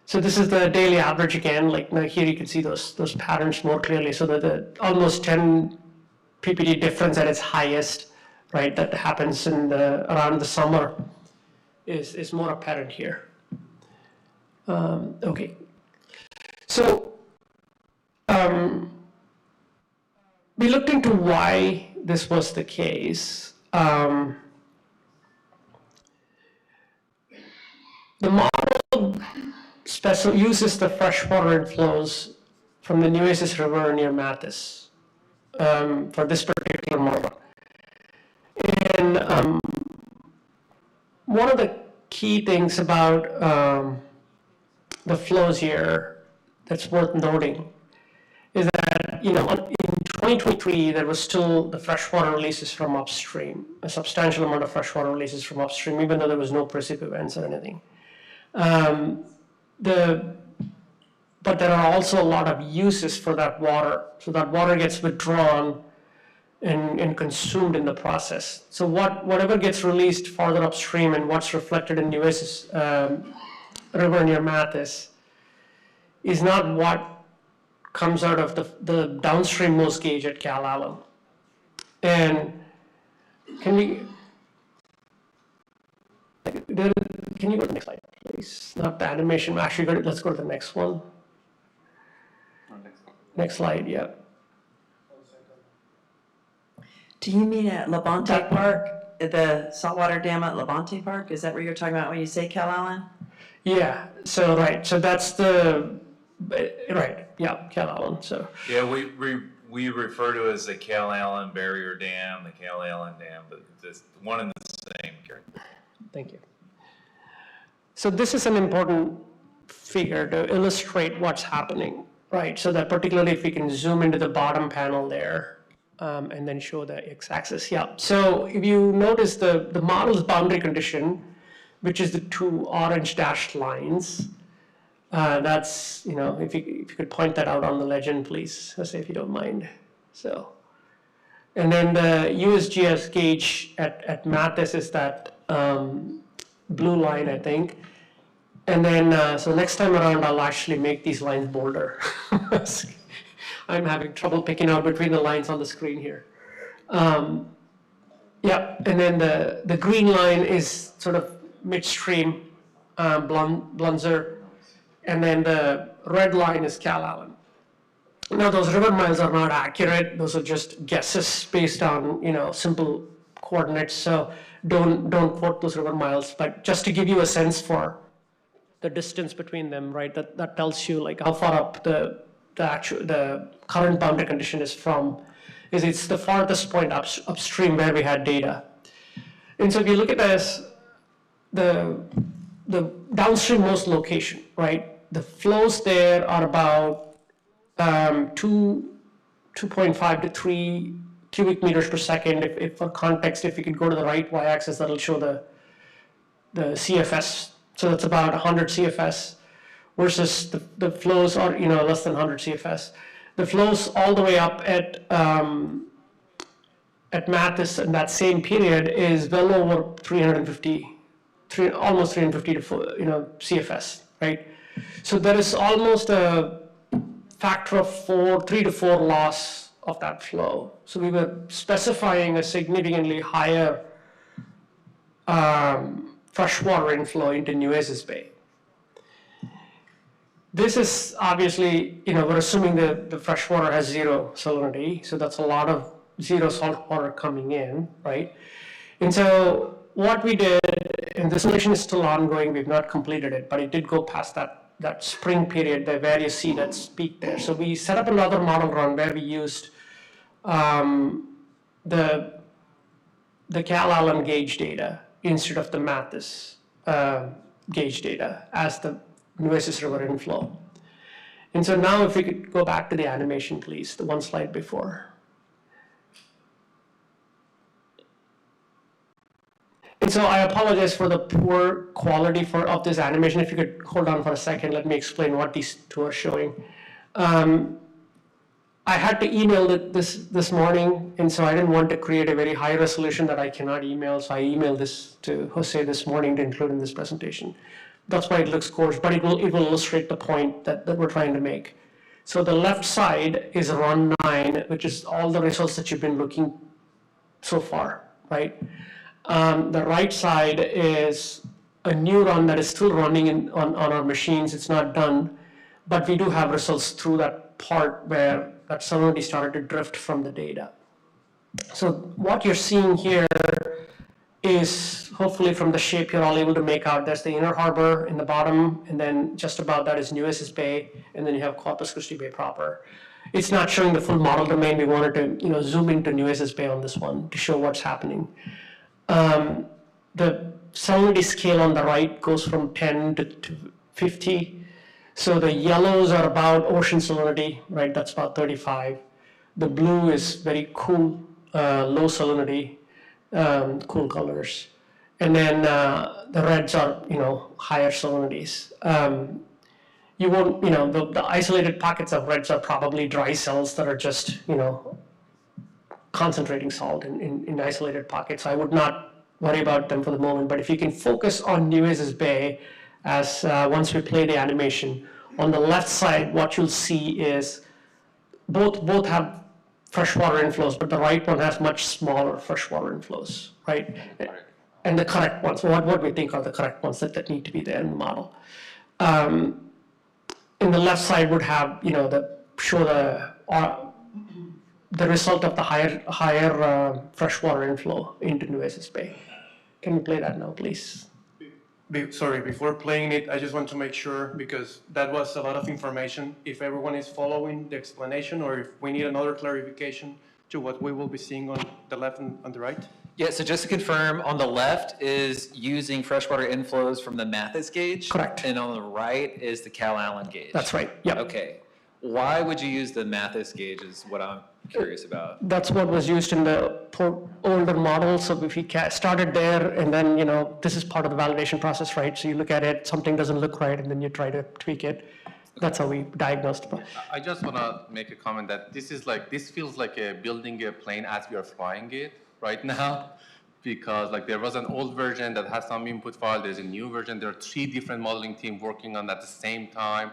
So this is the daily average again. Like, now here you can see those patterns more clearly. So the almost 10 ppd difference at its highest, right? That happens around the summer is more apparent here. Okay. So we looked into why this was the case. The model uses the freshwater inflows from the Nueces River near Mathis for this particular model. And one of the key things about the flows here that's worth noting is that, in 2023, there was still the freshwater releases from upstream, a substantial amount of freshwater releases from upstream, even though there was no precip events or anything. But there are also a lot of uses for that water. So that water gets withdrawn and consumed in the process. So whatever gets released farther upstream and what's reflected in Nueces River near Mathis is not what comes out of the downstream most gauge at Cal Allen. And can you go to the next slide, please? Not the animation, actually, let's go to the next one. Next slide, yeah. Do you mean at Levante Park, the saltwater dam at Levante Park? Is that what you're talking about when you say Cal Allen? Yeah, so that's Cal Allen, so. Yeah, we refer to it as the Cal Allen Barrier Dam, the Cal Allen Dam, but it's one and the same. Thank you. So this is an important figure to illustrate what's happening, right? So that particularly if we can zoom into the bottom panel there, and then show the x-axis, yeah. So if you notice the model's boundary condition, which is the 2 orange dashed lines, that's, if you could point that out on the legend, please, if you don't mind. So, and then the USGS gauge at Mathis is that blue line, I think. And then, so next time around, I'll actually make these lines bolder. I'm having trouble picking out between the lines on the screen here. Yeah, and then the green line is sort of midstream Blunzer, and then the red line is Cal Allen. Now those river miles are not accurate; those are just guesses based on simple coordinates. So don't quote those river miles, but just to give you a sense for the distance between them, right? That tells you like how far up the current boundary condition is from. It's the farthest point upstream where we had data. And so if you look at this, the downstream most location, right? The flows there are about 2.5 to 3 cubic meters per second. If for context, if you could go to the right y-axis, that'll show the CFS. So that's about 100 CFS versus the flows are less than 100 CFS. The flows all the way up at Mathis in that same period is well over 350 almost 350 to 4, CFS, right? So there is almost a factor of 3 to 4 loss of that flow. So we were specifying a significantly higher freshwater inflow into Nueces Bay. This is obviously, we're assuming that the freshwater has zero salinity, so that's a lot of zero salt water coming in, right? And so what we did, and the simulation is still ongoing, we've not completed it, but it did go past that spring period where you see that peak there. So we set up another model run where we used the Cal Allen gauge data instead of the Mathis gauge data as the Nueces River inflow. And so now if we could go back to the animation, please, the one slide before. And so I apologize for the poor quality of this animation. If you could hold on for a second, let me explain what these two are showing. I had to email it this morning, and so I didn't want to create a very high resolution that I cannot email, so I emailed this to Jose this morning to include in this presentation. That's why it looks coarse, but it will illustrate the point that we're trying to make. So the left side is run 9, which is all the results that you've been looking so far, right? The right side is a new run that is still running on our machines. It's not done, but we do have results through that part where that salinity started to drift from the data. So what you're seeing here is, hopefully from the shape you're all able to make out, there's the inner harbor in the bottom, and then just above that is Nueces Bay, and then you have Corpus Christi Bay proper. It's not showing the full model domain. We wanted to zoom into Nueces Bay on this one to show what's happening. The salinity scale on the right goes from 10 to 50. So the yellows are about ocean salinity, right? That's about 35. The blue is very cool, low salinity, cool colors. And then the reds are, higher salinities. You won't, the isolated pockets of reds are probably dry cells that are just, concentrating salt in isolated pockets. I would not worry about them for the moment, but if you can focus on Nueces Bay as once we play the animation, on the left side, what you'll see is both have freshwater inflows, but the right one has much smaller freshwater inflows, right? And the correct ones, what we think are the correct ones that need to be there in the model. In the left side would have, the result of the higher freshwater inflow into Nueces Bay. Can you play that now, please? Sorry, before playing it, I just want to make sure, because that was a lot of information, if everyone is following the explanation, or if we need another clarification to what we will be seeing on the left and on the right. Yeah, so just to confirm, on the left is using freshwater inflows from the Mathis gauge. Correct. And on the right is the Cal Allen gauge. That's right, yep. Okay. Why would you use the Mathis gauge is what I'm curious about. That's what was used in the older model. So if you started there, and then, this is part of the validation process, right? So you look at it, something doesn't look right, and then you try to tweak it. That's how we diagnosed it. I just want to make a comment that this feels like building a plane as we are flying it right now, because there was an old version that has some input file, there's a new version, there are 3 different modeling teams working on at the same time,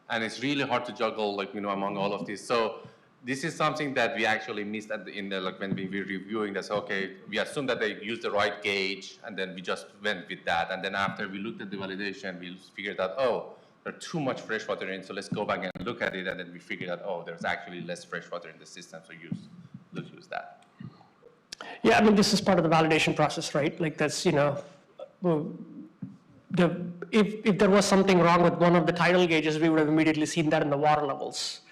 and it's really hard to juggle among all of this. So this is something that we actually missed when we were reviewing this. Okay, we assumed that they used the right gauge, and then we just went with that. And then after we looked at the validation, we figured out, there's too much fresh water in, so let's go back and look at it. And then we figured out, there's actually less fresh water in the system, so let's use that. Yeah, this is part of the validation process, right? That's, if there was something wrong with one of the tidal gauges, we would have immediately seen that in the water levels.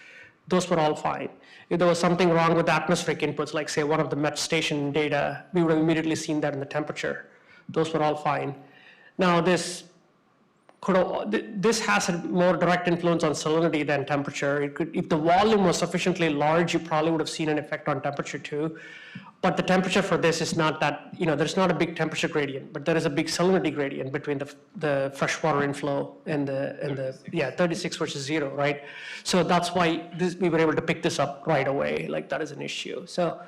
Those were all fine. If there was something wrong with atmospheric inputs, like say one of the Met station data, we would have immediately seen that in the temperature. Those were all fine. Now this has a more direct influence on salinity than temperature. If the volume was sufficiently large, you probably would have seen an effect on temperature too. But the temperature for this is not that, there's not a big temperature gradient, but there is a big salinity gradient between the freshwater inflow and the 36 versus 0, right? So that's why we were able to pick this up right away. That is an issue. So,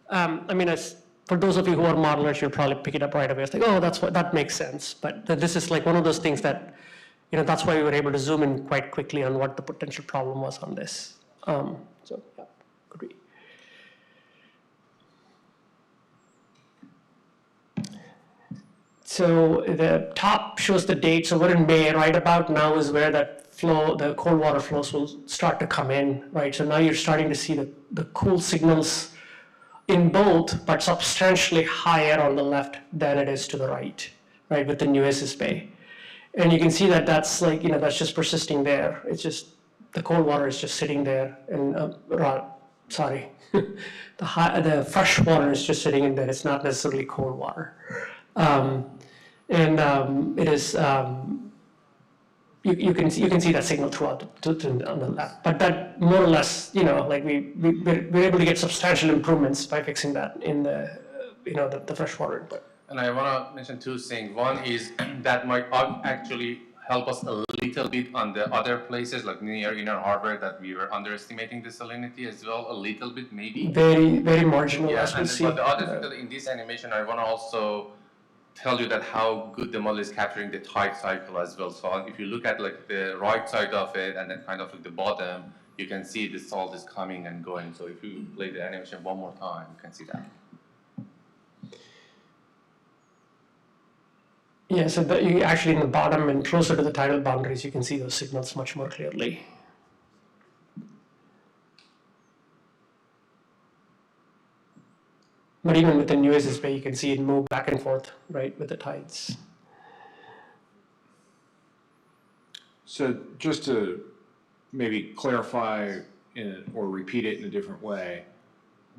for for those of you who are modelers, you'll probably pick it up right away. It's like, oh, that makes sense. But this is like one of those things that, that's why we were able to zoom in quite quickly on what the potential problem was on this. So, yeah, good read. So the top shows the date. So we're in May. Right about now is where that flow, the cold water flows will start to come in, right? So now you're starting to see the cool signals in both, but substantially higher on the left than it is to the right, right, with the Nueces Bay. And you can see that that's like, that's just persisting there. It's just, the cold water is just sitting there, and, the fresh water is just sitting in there. It's not necessarily cold water. It is, you can see that signal throughout on the left. But that more or less, like we're able to get substantial improvements by fixing that in the, the freshwater input. And I want to mention two things. One is that might actually help us a little bit on the other places, like near Inner Harbor, that we were underestimating the salinity as well, a little bit maybe. Very, very marginal, Yeah, as we see. but the other thing that in this animation, I want to also tell you that how good the model is capturing the tide cycle as well. So if you look at like the right side of it and then kind of like the bottom, you can see the salt is coming and going. So if you play the animation one more time, you can see that. Yeah, so you actually in the bottom and closer to the tidal boundaries, you can see those signals much more clearly. But even with the Nueces Bay, you can see it move back and forth, right, with the tides. So just to maybe clarify or repeat it in a different way,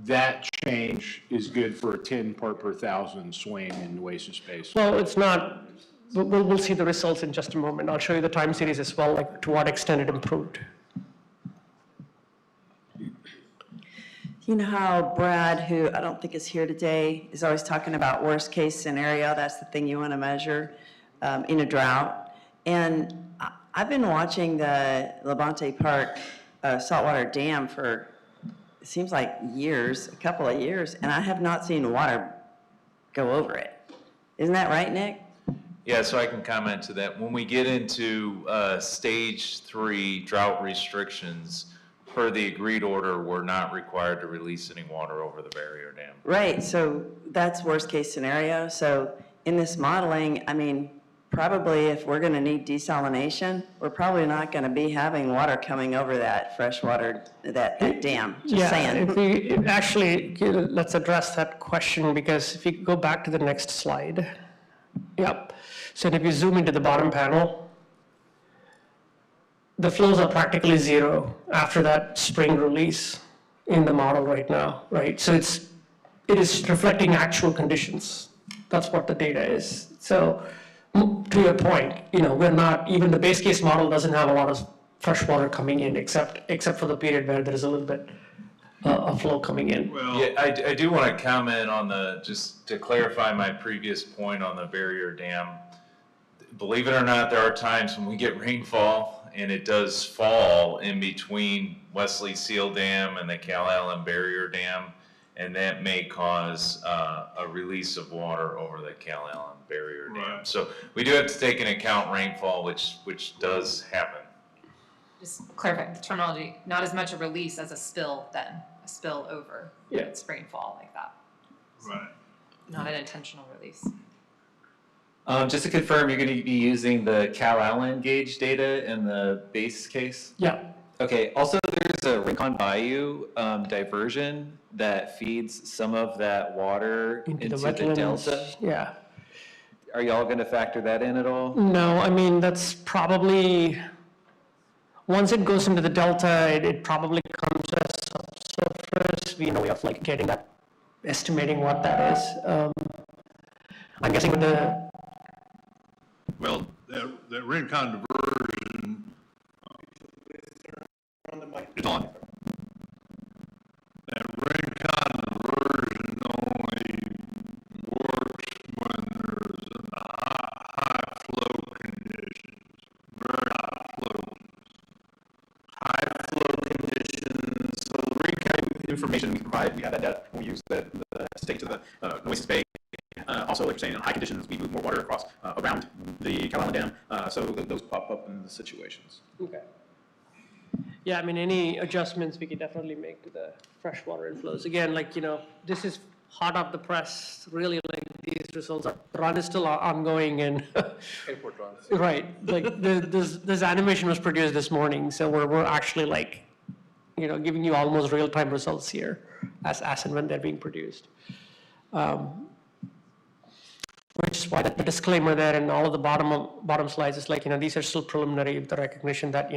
that change is good for a 10 part per thousand swing in Nueces Bay. Well, it's not, we'll see the results in just a moment. I'll show you the time series as well, like to what extent it improved. You know how Brad, who I don't think is here today, is always talking about worst case scenario? That's the thing you want to measure in a drought. And I've been watching the Levante Park saltwater dam for, it seems like years, a couple of years, and I have not seen water go over it. Isn't that right, Nick? Yeah, so I can comment to that. When we get into stage 3 drought restrictions, per the agreed order, we're not required to release any water over the barrier dam. Right, so that's worst case scenario. So in this modeling, I mean, probably if we're gonna need desalination, we're probably not gonna be having water coming over that freshwater, that dam, just saying. If we actually, let's address that question, because if you go back to the next slide. Yep, so if you zoom into the bottom panel, the flows are practically zero after that spring release in the model right now, right? So it is reflecting actual conditions. That's what the data is. So to your point, we're not, even the base case model doesn't have a lot of fresh water coming in except for the period where there's a little bit of flow coming in. Well, yeah, I do want to comment on just to clarify my previous point on the barrier dam. Believe it or not, there are times when we get rainfall and it does fall in between Wesley Seal Dam and the Cal Allen Barrier Dam, and that may cause a release of water over the Cal Allen Barrier Dam. Right. So we do have to take into account rainfall, which does happen. Just clarifying the terminology, not as much a release as a spill then, a spill over. Yeah. It's rainfall like that, Right. not an intentional release. Just to confirm, you're going to be using the Cal Allen gauge data in the base case? Yeah. Okay, also there's a Rincon Bayou diversion that feeds some of that water into the wetlands. delta. Yeah. Are y'all going to factor that in at all? No, I mean, that's probably, once it goes into the delta, it probably comes as subsurface. We know of like getting that, estimating what that is. I'm guessing with the, Well, that Rincon diversion is on. That Rincon diversion only works when there's a high flow conditions, very high flow. High flow conditions, so the Rincon information we provide, we have that data, we use the stay to the Nueces Bay. Also, like you're saying, in high conditions, we move more water across around the Calama Dam, so those pop up in the situations. Okay. Yeah, I mean, any adjustments we could definitely make to the freshwater inflows. Again, like, this is hot off the press, really, like, these results are, the run is still ongoing and. Airport runs. Right, like, this animation was produced this morning, so we're actually like, giving you almost real-time results here as and when they're being produced. Which is why the disclaimer there and all of the bottom slides is like, these are still preliminary with the recognition that,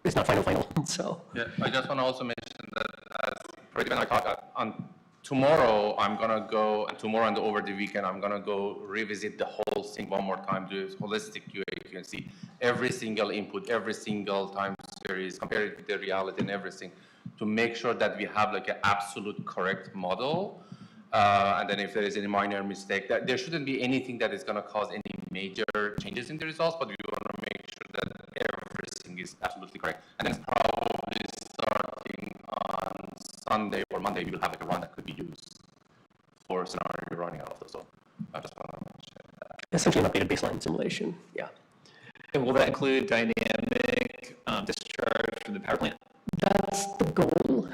it's not final, so. Yeah, I just want to also mention that as Freddie and I talked on tomorrow, I'm gonna go, and tomorrow and over the weekend, I'm gonna go revisit the whole thing one more time, do a holistic QA. You can see every single input, every single time series, compare it with the reality and everything, to make sure that we have like an absolute correct model. And then if there is any minor mistake, that there shouldn't be anything that is gonna cause any major changes in the results, but we wanna make sure that everything is absolutely correct. And then probably starting on Sunday or Monday, we will have like a run that could be used for scenario running also. So I just want to mention that. Essentially an updated baseline simulation, yeah. And will that include dynamic discharge from the power plant? That's the goal.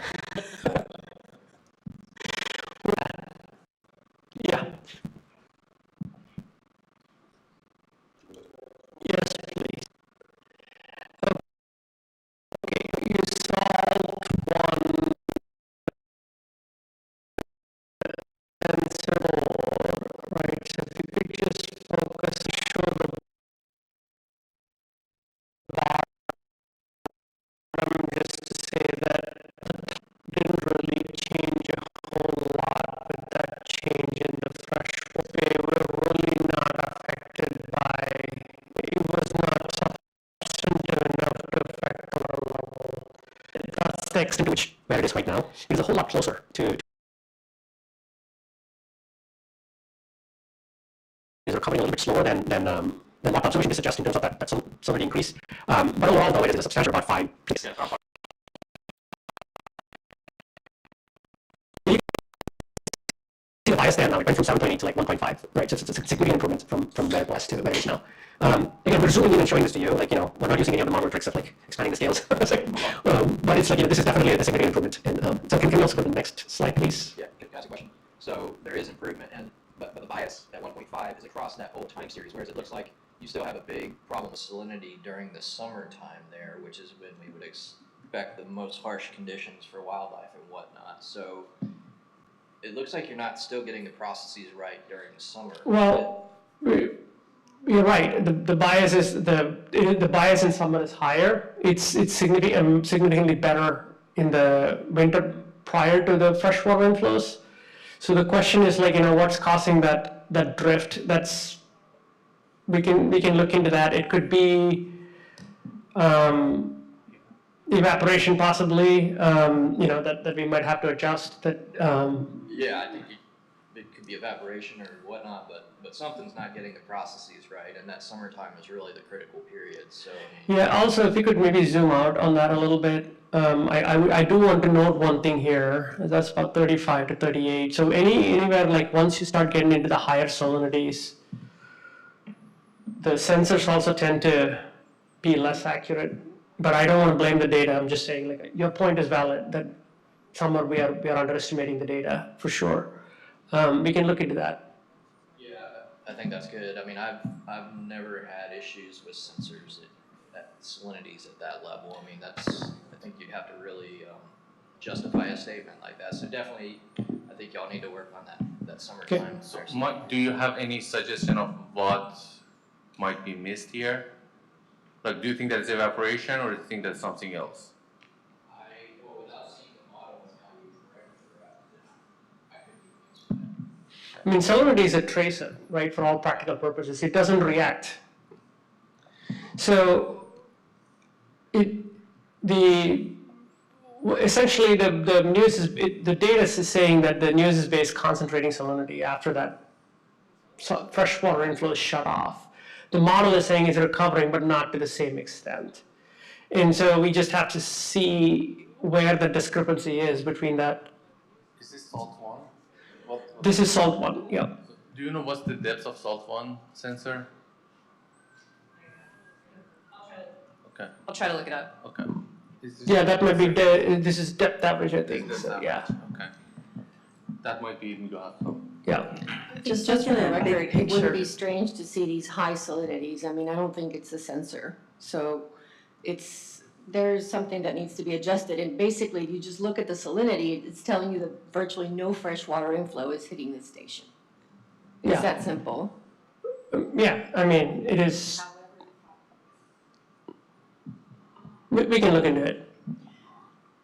Yeah. Yes, please. Okay, you solved one and several, right? So if you could just focus, show the bottom, just to say that didn't really change a whole lot with that change in the freshwater. They were really not affected by, it was not substantive enough to affect our level. That's the extent to which where it is right now. It is a whole lot closer to is recovering a little bit slower than what observation is suggesting in terms of that some of the increase. But overall, though, it is a substantial about 5. The bias there now, it went from 7.8 to like 1.5, right? So it's a significant improvement from where it was to where it is now. Again, we're zooming in and showing this to you, like, we're not using any of the model tricks of like expanding the scales. But it's like, this is definitely a significant improvement. And so can we also go to the next slide, please? Yeah, can I ask a question? So there is improvement, but the bias at 1.5 is across that whole time series, whereas it looks like you still have a big problem with salinity during the summertime there, which is when we would expect the most harsh conditions for wildlife and whatnot. So it looks like you're not still getting the processes right during the summer. Well, you're right. The bias is the bias in summer is higher. It's significantly better in the winter prior to the freshwater inflows. So the question is like, what's causing that drift? We can look into that. It could be evaporation possibly. That we might have to adjust. Yeah, I think it could be evaporation or whatnot, but something's not getting the processes right, and that summertime is really the critical period. So yeah. Also, if you could maybe zoom out on that a little bit. I do want to note one thing here. That's about 35 to 38. So anywhere like once you start getting into the higher salinities, the sensors also tend to be less accurate. But I don't want to blame the data. I'm just saying, like, your point is valid that somewhere we are underestimating the data for sure. We can look into that. yeah, I think that's good. I mean, I've never had issues with sensors at salinities at that level. I mean, I think you have to really justify a statement like that. So definitely, I think y'all need to work on that summertime. So, Mike, do you have any suggestion of what might be missed here? Like, do you think that's evaporation, or do you think that's something else? Without seeing the model, it's not even correct. I mean, salinity is a tracer, right, for all practical purposes. It doesn't react. So, essentially the Nueces, the data is saying that the Nueces Bay is concentrating salinity after that freshwater inflow is shut off. The model is saying it's recovering, but not to the same extent. And so we just have to see where the discrepancy is between that Is this salt one? This is salt one, yeah. Do you know what's the depth of salt one sensor? Okay, I'll try to look it up. okay. Yeah, that might be, this is depth average, I think, so, yeah, Okay. That might be in your yeah. Just looking for the at big record, it picture. wouldn't be strange to see these high salinities. I mean, I don't think it's the sensor. So there's something that needs to be adjusted. And basically, if you just look at the salinity, it's telling you that virtually no freshwater inflow is hitting the station. It's Yeah. that simple. Yeah, I mean, it is, we can look into it.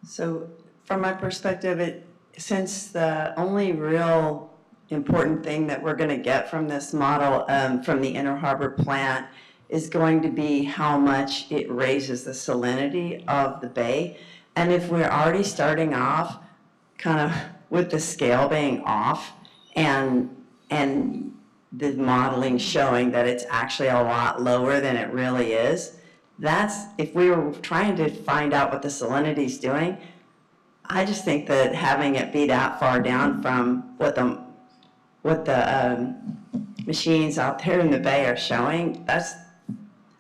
So from my perspective, since the only real important thing that we're going to get from this model, from the Inner Harbor plant, is going to be how much it raises the salinity of the bay. And if we're already starting off kind of with the scale being off and the modeling showing that it's actually a lot lower than it really is, if we were trying to find out what the salinity is doing, I just think that having it be that far down from what the machines out there in the bay are showing,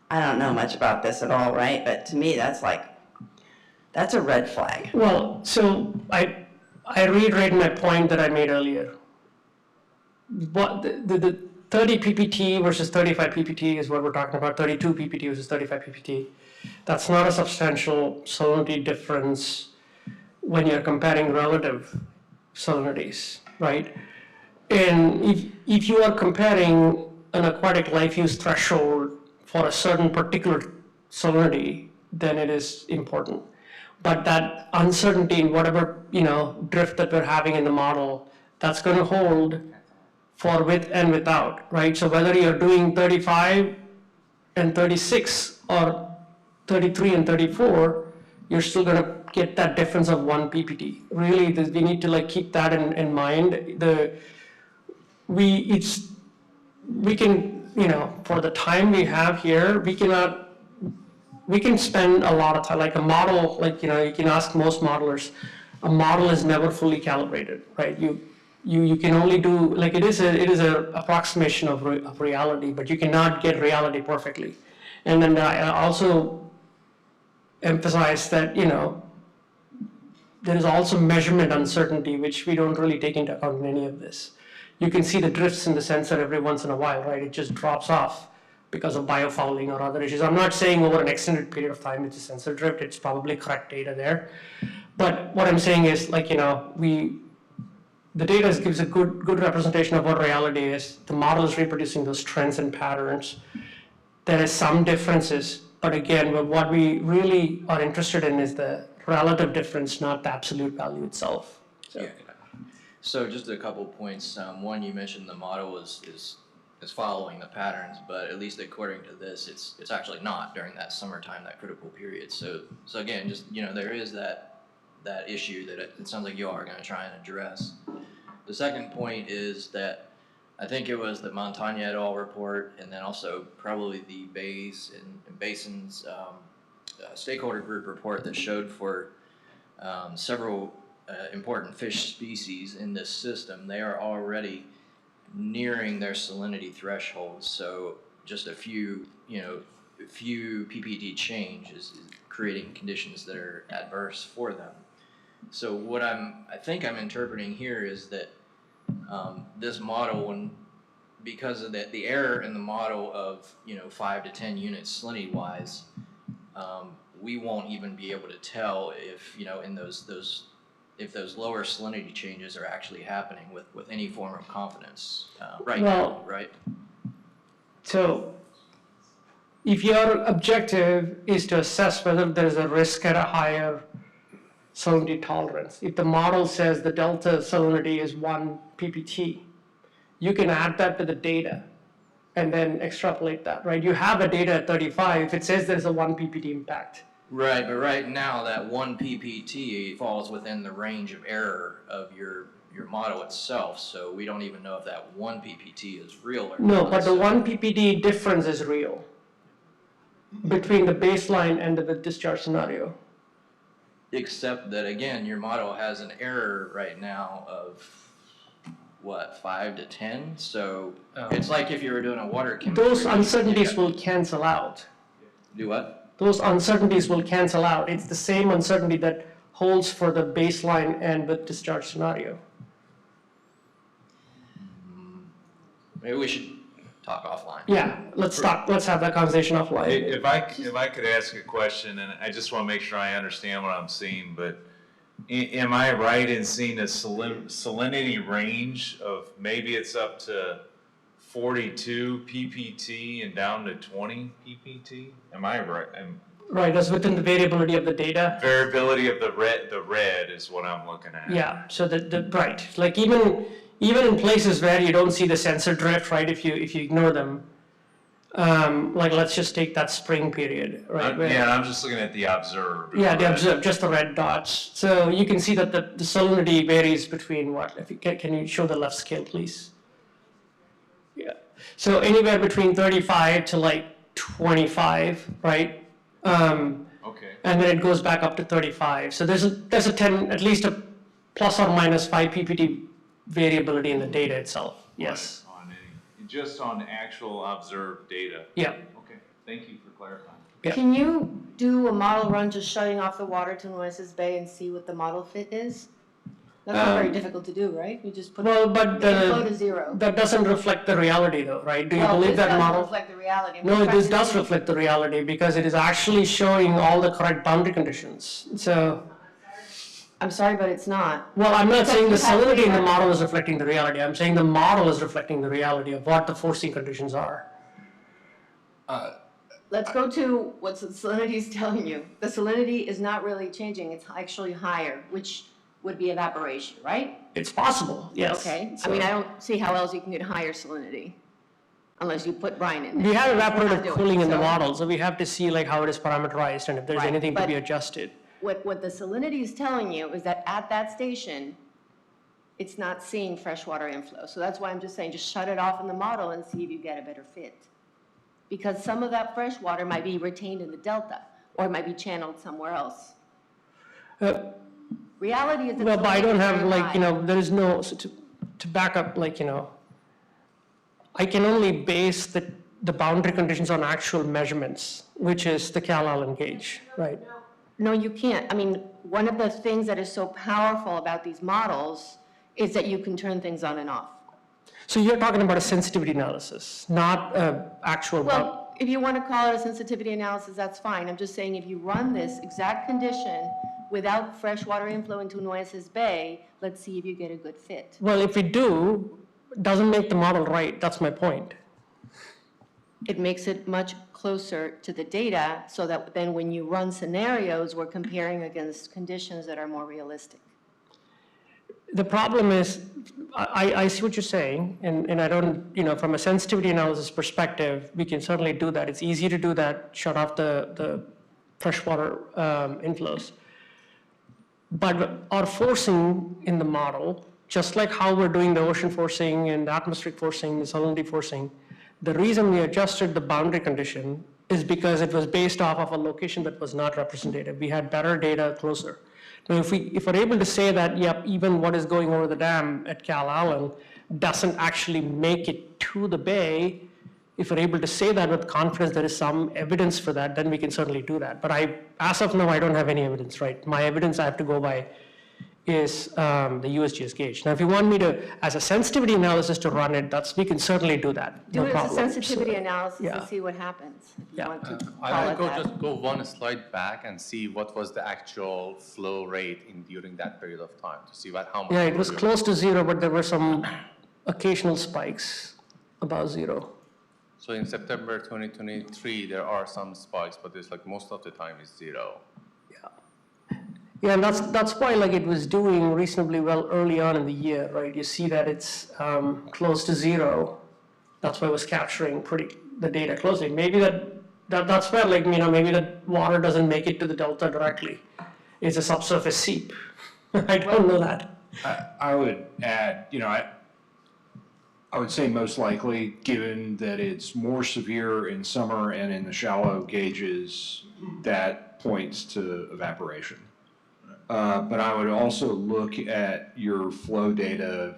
I don't know much about this at all, right? But to me, that's a red flag. Well, so I reiterate my point that I made earlier. What the 30 ppt versus 35 ppt is what we're talking about, 32 ppt versus 35 ppt. That's not a substantial salinity difference when you're comparing relative salinities, right? And if you are comparing an aquatic life use threshold for a certain particular salinity, then it is important. But that uncertainty in whatever, drift that we're having in the model, that's going to hold for with and without, right? So whether you're doing 35 and 36 or 33 and 34, you're still going to get that difference of 1 ppt. Really, we need to keep that in mind. We can, for the time we have here, we can spend a lot of time, like a model, you can ask most modelers, a model is never fully calibrated, right? You can only do, it is a approximation of reality, but you cannot get reality perfectly. And then I also emphasize that, there is also measurement uncertainty, which we don't really take into account in any of this. You can see the drifts in the sensor every once in a while, right? It just drops off because of biofouling or other issues. I'm not saying over an extended period of time it's a sensor drift, it's probably correct data there. But what I'm saying is, the data gives a good representation of what reality is. The model is reproducing those trends and patterns. There is some differences, but again, what we really are interested in is the relative difference, not the absolute value itself. So just a couple points. One, you mentioned the model is following the patterns, but at least according to this, it's actually not during that summertime, that critical period. So again, just there is that issue that it sounds like you are going to try and address. The second point is that I think it was the Montagne et al. Report, and then also probably the Bays and Basins stakeholder group report that showed for several important fish species in this system, they are already nearing their salinity thresholds. So just a few ppt change is creating conditions that are adverse for them. So what I think I'm interpreting here is that this model, because of the error in the model of 5 to 10 units salinity wise, we won't even be able to tell if if those lower salinity changes are actually happening with any form of confidence now, right? So if your objective is to assess whether there's a risk at a higher salinity tolerance, if the model says the delta salinity is 1 ppt, you can add that to the data and then extrapolate that, right? You have a data at 35, if it says there's a 1 ppt impact. Right, but right now that 1 ppt falls within the range of error of your model itself, so we don't even know if that 1 ppt is real or not. No, but the 1 ppt difference is real between the baseline and the discharge scenario. Except that, again, your model has an error right now of, what, 5 to 10? So it's like if you were doing a water chemistry. Those uncertainties will cancel out. Do what? Those uncertainties will cancel out. It's the same uncertainty that holds for the baseline and with discharge scenario. Maybe we should talk offline. Yeah, let's have that conversation offline. If I could ask a question, and I just want to make sure I understand what I'm seeing, but am I right in seeing a salinity range of maybe it's up to 42 ppt and down to 20 ppt? Am I right? Right, that's within the variability of the data. Variability of the red is what I'm looking at. Yeah, so right, like even in places where you don't see the sensor drift, right, if you ignore them, like let's just take that spring period, right? I'm just looking at the observed. Yeah, the observed, just the red dots. So you can see that the salinity varies between what? If you can you show the left scale, please? Yeah. So anywhere between 35 to like 25, right? Okay. And then it goes back up to 35. So there's a 10, at least a plus or minus 5 ppt variability in the data itself. Yes. Just on actual observed data. Yeah. Okay. Thank you for clarifying. Yeah. Can you do a model run just shutting off the water to Nueces Bay and see what the model fit is? That's not very difficult to do, right? You just put Well, but inflow to zero. that doesn't reflect the reality though, right? Do you Well, believe this that doesn't model? reflect the reality. I'm No, just this trying does to- reflect the reality because it is actually showing all the correct boundary conditions. So, I'm sorry, but it's not. well, I'm not saying the Because you have salinity in the data. model is reflecting the reality. I'm saying the model is reflecting the reality of what the forcing conditions are. Let's go to what the salinity is telling you. The salinity is not really changing, it's actually higher, which would be evaporation, right? It's possible, yes. Okay, I So- mean, I don't see how else you can get higher salinity, unless you put brine in there. We have which we're not evaporative doing, cooling in the so- model, so we have to see like how it is parameterized and if there's Right, anything to but- be adjusted. What the salinity is telling you is that at that station, it's not seeing freshwater inflow. So that's why I'm just saying, just shut it off in the model and see if you get a better fit. Because some of that fresh water might be retained in the delta, or it might be channeled somewhere else. Reality is that Well, but I salinity don't is have very like, high. there is no, so to back up, like, I can only base the boundary conditions on actual measurements, which is the Cal Allen gauge, right? No, you can't. I mean, one of the things that is so powerful about these models is that you can turn things on and off. So you're talking about a sensitivity analysis, not actual. Well, if you want to call it a sensitivity analysis, that's fine. I'm just saying if you run this exact condition without freshwater inflow into Nueces Bay, let's see if you get a good fit. Well, if we do, doesn't make the model right. That's my point. It makes it much closer to the data so that then when you run scenarios, we're comparing against conditions that are more realistic. The problem is, I see what you're saying, and I don't, from a sensitivity analysis perspective, we can certainly do that. It's easy to do that, shut off the freshwater inflows. But our forcing in the model, just like how we're doing the ocean forcing and the atmospheric forcing, the salinity forcing, the reason we adjusted the boundary condition is because it was based off of a location that was not representative. We had better data closer. Now, if we're able to say that, yep, even what is going over the dam at Cal Allen doesn't actually make it to the bay, if we're able to say that with confidence, there is some evidence for that, then we can certainly do that. But as of now, I don't have any evidence, right? My evidence I have to go by is the USGS gauge. Now, if you want me to, as a sensitivity analysis to run it, we can certainly do that. Do No it as a problem. sensitivity analysis yeah. and see what happens. If you Yeah. want to I call would it that. just go one slide back and see what was the actual flow rate during that period of time to see how much. Yeah, it was flow- close to zero, but there were some occasional spikes above zero. So in September 2023, there are some spikes, but it's like most of the time is zero. Yeah, and that's why like it was doing reasonably well early on in the year, right? You see that it's close to zero. That's why it was capturing the data closely. Maybe that's where like, maybe the water doesn't make it to the delta directly. It's a subsurface seep. I don't know that. I would add, I would say most likely, given that it's more severe in summer and in the shallow gauges, that points to evaporation. but I would also look at your flow data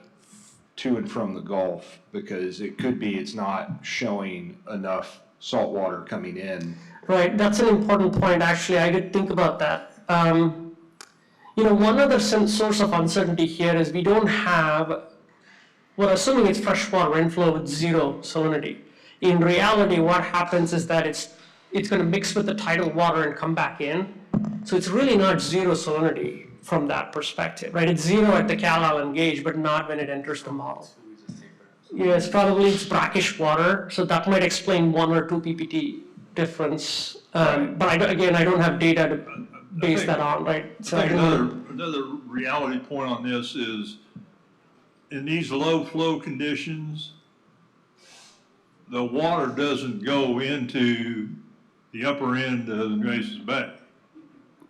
to and from the Gulf, because it could be it's not showing enough salt water coming in. Right, that's an important point, actually. I did think about that. One other source of uncertainty here is we don't have, we're assuming it's freshwater inflow with zero salinity. In reality, what happens is that it's going to mix with the tidal water and come back in. So it's really not zero salinity from that perspective, right? It's zero at the Cal Island gauge, but not when it enters the model. Yes, probably it's brackish water, so that might explain 1 or 2 ppt difference. But I don't have data to base that on, right? So I think another reality point on this is, in these low flow conditions, the water doesn't go into the upper end of the Nueces Bay.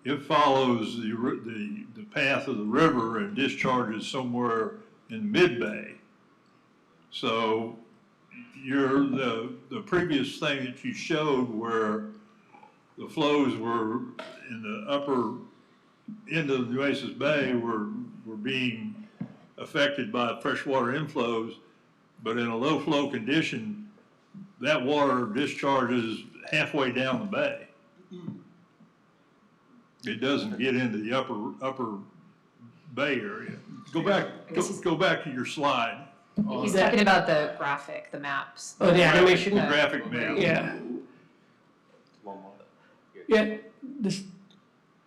It follows the path of the river and discharges somewhere in mid-bay. So the previous thing that you showed where the flows were in the upper end of the Nueces Bay were being affected by freshwater inflows, but in a low flow condition, that water discharges halfway down the bay. It doesn't get into the upper bay area. Go back to your slide. He's talking about the graphic, the maps. Oh, the animation? The graphic map. Yeah. Yeah,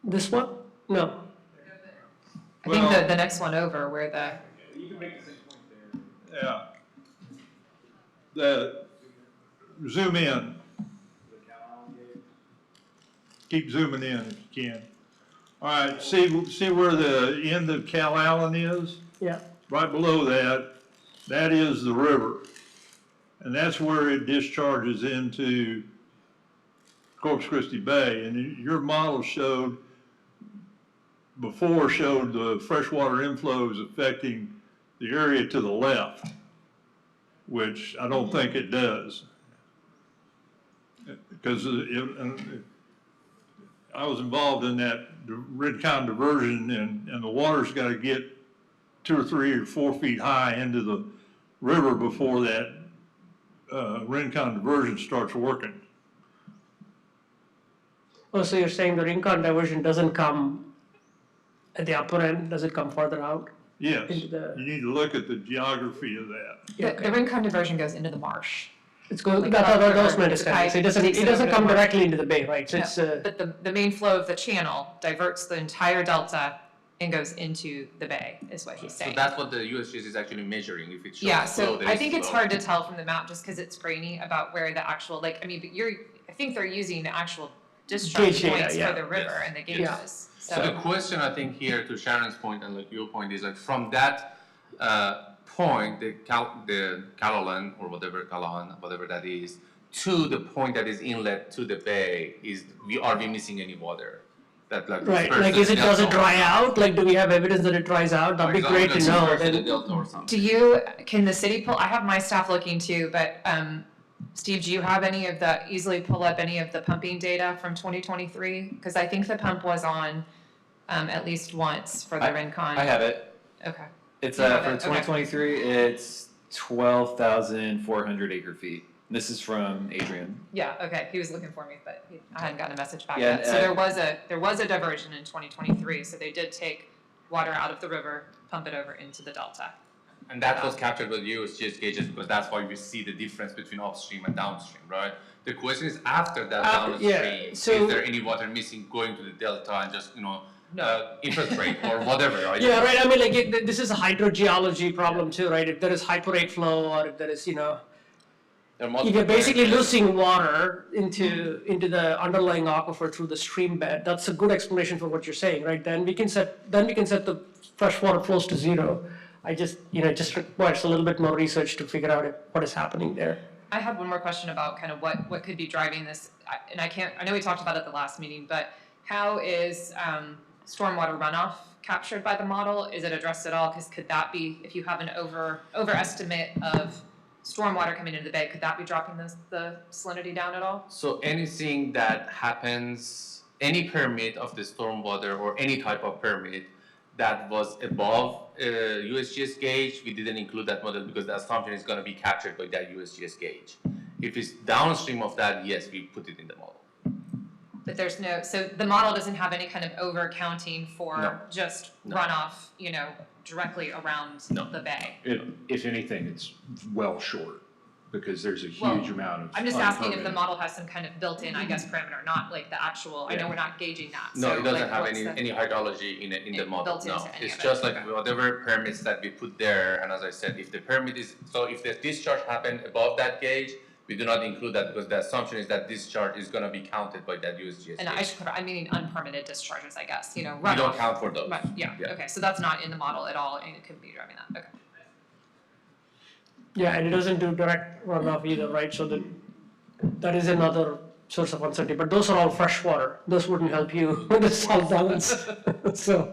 this one? No. I think the next one over where the, Yeah. Zoom in. Keep zooming in if you can. All right, see where the end of Cal Allen is? Yeah. Right below that is the river. And that's where it discharges into Corpus Christi Bay. And your model showed the freshwater inflows affecting the area to the left, which I don't think it does. Because I was involved in that Rincon diversion, and the water's got to get 2 or 3 or 4 feet high into the river before that Rincon diversion starts working. Oh, so you're saying the Rincon diversion doesn't come at the upper end, does it come further out? Yes, Into the- you need to look at the geography of that. the Rincon diversion goes into the marsh. It's going, Like that's up what river, those meant to the say. pipe So it takes it doesn't over come the marsh. directly into the bay, right? So No, it's, but the main flow of the channel diverts the entire delta and goes into the bay, is what he's So saying. that's what the USGS is actually measuring, if it shows Yeah, flow, so there I is think it's flow. hard to tell from the map just because it's grainy about where the actual, but I think they're using the actual discharge Gauge data, points yeah. for the river and the gauges. So the question, I think, here to Sharon's point and like your point is like from that point, the Callahan or whatever that is, to the point that is inlet to the bay, are we missing any water? That like right, disperses like does it dry out? Like, do we have evidence that it dries out? That'd be great to know. To the Then, delta or something. Can the city pull, I have my staff looking too, but Steve, do you have easily pull up any of the pumping data from 2023? Because I think the pump was on at least once for the Rincon. I have it. Okay. It's You have for it? Okay. 2023. It's 12,400 acre feet. This is from Adrian. Yeah, okay, he was looking for me, but I hadn't gotten a message back Yeah, yet. So there was a diversion in 2023, so they did take water out of the river, pump it over into the delta. And that was captured with USGS gauges because that's why we see the difference between upstream and downstream, right? The question is after that downstream, yeah, so- is there any water missing going to the delta and just, infiltrate or whatever, right? yeah, right. I mean, like this is a hydrogeology problem too, right? If there is hyporate flow, or if there is, There are if multiple you're basically variables. losing water into the underlying aquifer through the stream bed, that's a good explanation for what you're saying, right? Then we can set the freshwater flows to zero. I just, just requires a little bit more research to figure out what is happening there. I had one more question about kind of what could be driving this, I know we talked about it at the last meeting, but how is stormwater runoff captured by the model? Is it addressed at all? Because could that be, if you have an overestimate of stormwater coming into the bay, could that be dropping the salinity down at all? So anything that happens any permit of the stormwater or any type of permit that was above USGS gauge, we didn't include that model because the assumption is going to be captured by that USGS gauge. If it's downstream of that, yes, we put it in the model. But there's no, so the model doesn't have any kind of over counting for No. just No. runoff, you know, directly around the bay. If anything, it's well short, because there's a Well, huge amount of I'm just asking if the unpermitted. model has some kind of built-in, I guess, parameter, not like the actual, I know we're not gauging that. No, so, it doesn't like, have what's any hydrology in the model, built no. into any It's of it, just like okay. whatever permits that we put there, and as I said, if the permit is, so if the discharge happened above that gauge, we do not include that because the assumption is that discharge is gonna be counted by that USGS And I gauge. should put, I'm meaning unpermitted discharges, I guess, you know, We don't runoff. count for those. Right, yeah, Yeah. okay, so that's not in the model at all, and it couldn't be driving that, okay. Yeah, and it doesn't do direct runoff either, right? So that is another source of uncertainty, but those are all fresh water. Those wouldn't help you with the salt balance, so.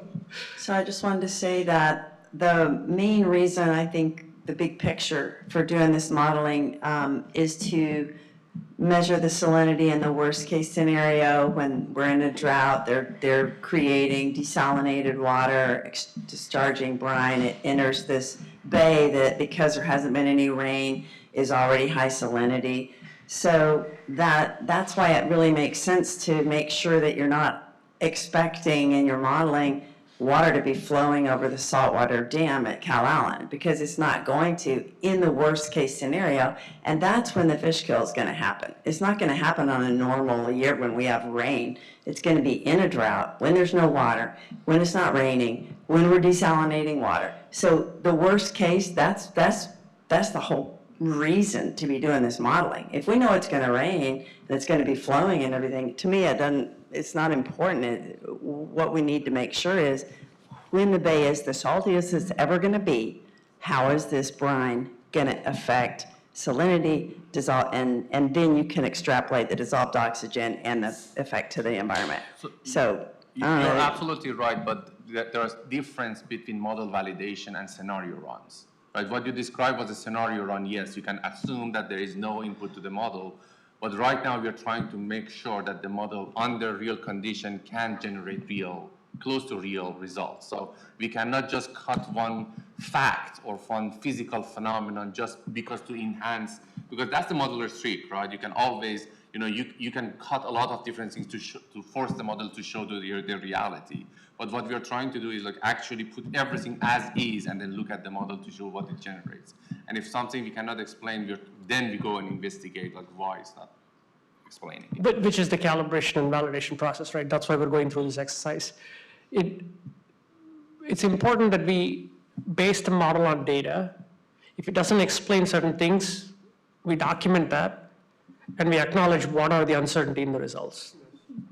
So I just wanted to say that the main reason I think the big picture for doing this modeling is to measure the salinity in the worst case scenario when we're in a drought. They're creating desalinated water, discharging brine. It enters this bay that, because there hasn't been any rain, is already high salinity. So that's why it really makes sense to make sure that you're not expecting in your modeling water to be flowing over the saltwater dam at Calallen, because it's not going to in the worst case scenario, and that's when the fish kill is going to happen. It's not going to happen on a normal year when we have rain. It's going to be in a drought, when there's no water, when it's not raining, when we're desalinating water. So the worst case, that's the whole reason to be doing this modeling. If we know it's going to rain, and it's going to be flowing and everything, to me it's not important. What we need to make sure is when the bay is the saltiest it's ever going to be, how is this brine going to affect salinity, and then you can extrapolate the dissolved oxygen and the effect to the environment. So You're absolutely right, but there's difference between model validation and scenario runs. Right, what you described was a scenario run. Yes, you can assume that there is no input to the model, but right now we are trying to make sure that the model under real condition can generate close to real results. So we cannot just cut one fact or one physical phenomenon just because to enhance, because that's the modeler trick, right? You can always, you can cut a lot of different things to force the model to show the reality. But what we are trying to do is actually put everything as is and then look at the model to show what it generates. And if something we cannot explain, then we go and investigate why it's not explaining it. But which is the calibration and validation process, right? That's why we're going through this exercise. It's important that we base the model on data. If it doesn't explain certain things, we document that and we acknowledge what are the uncertainty in the results.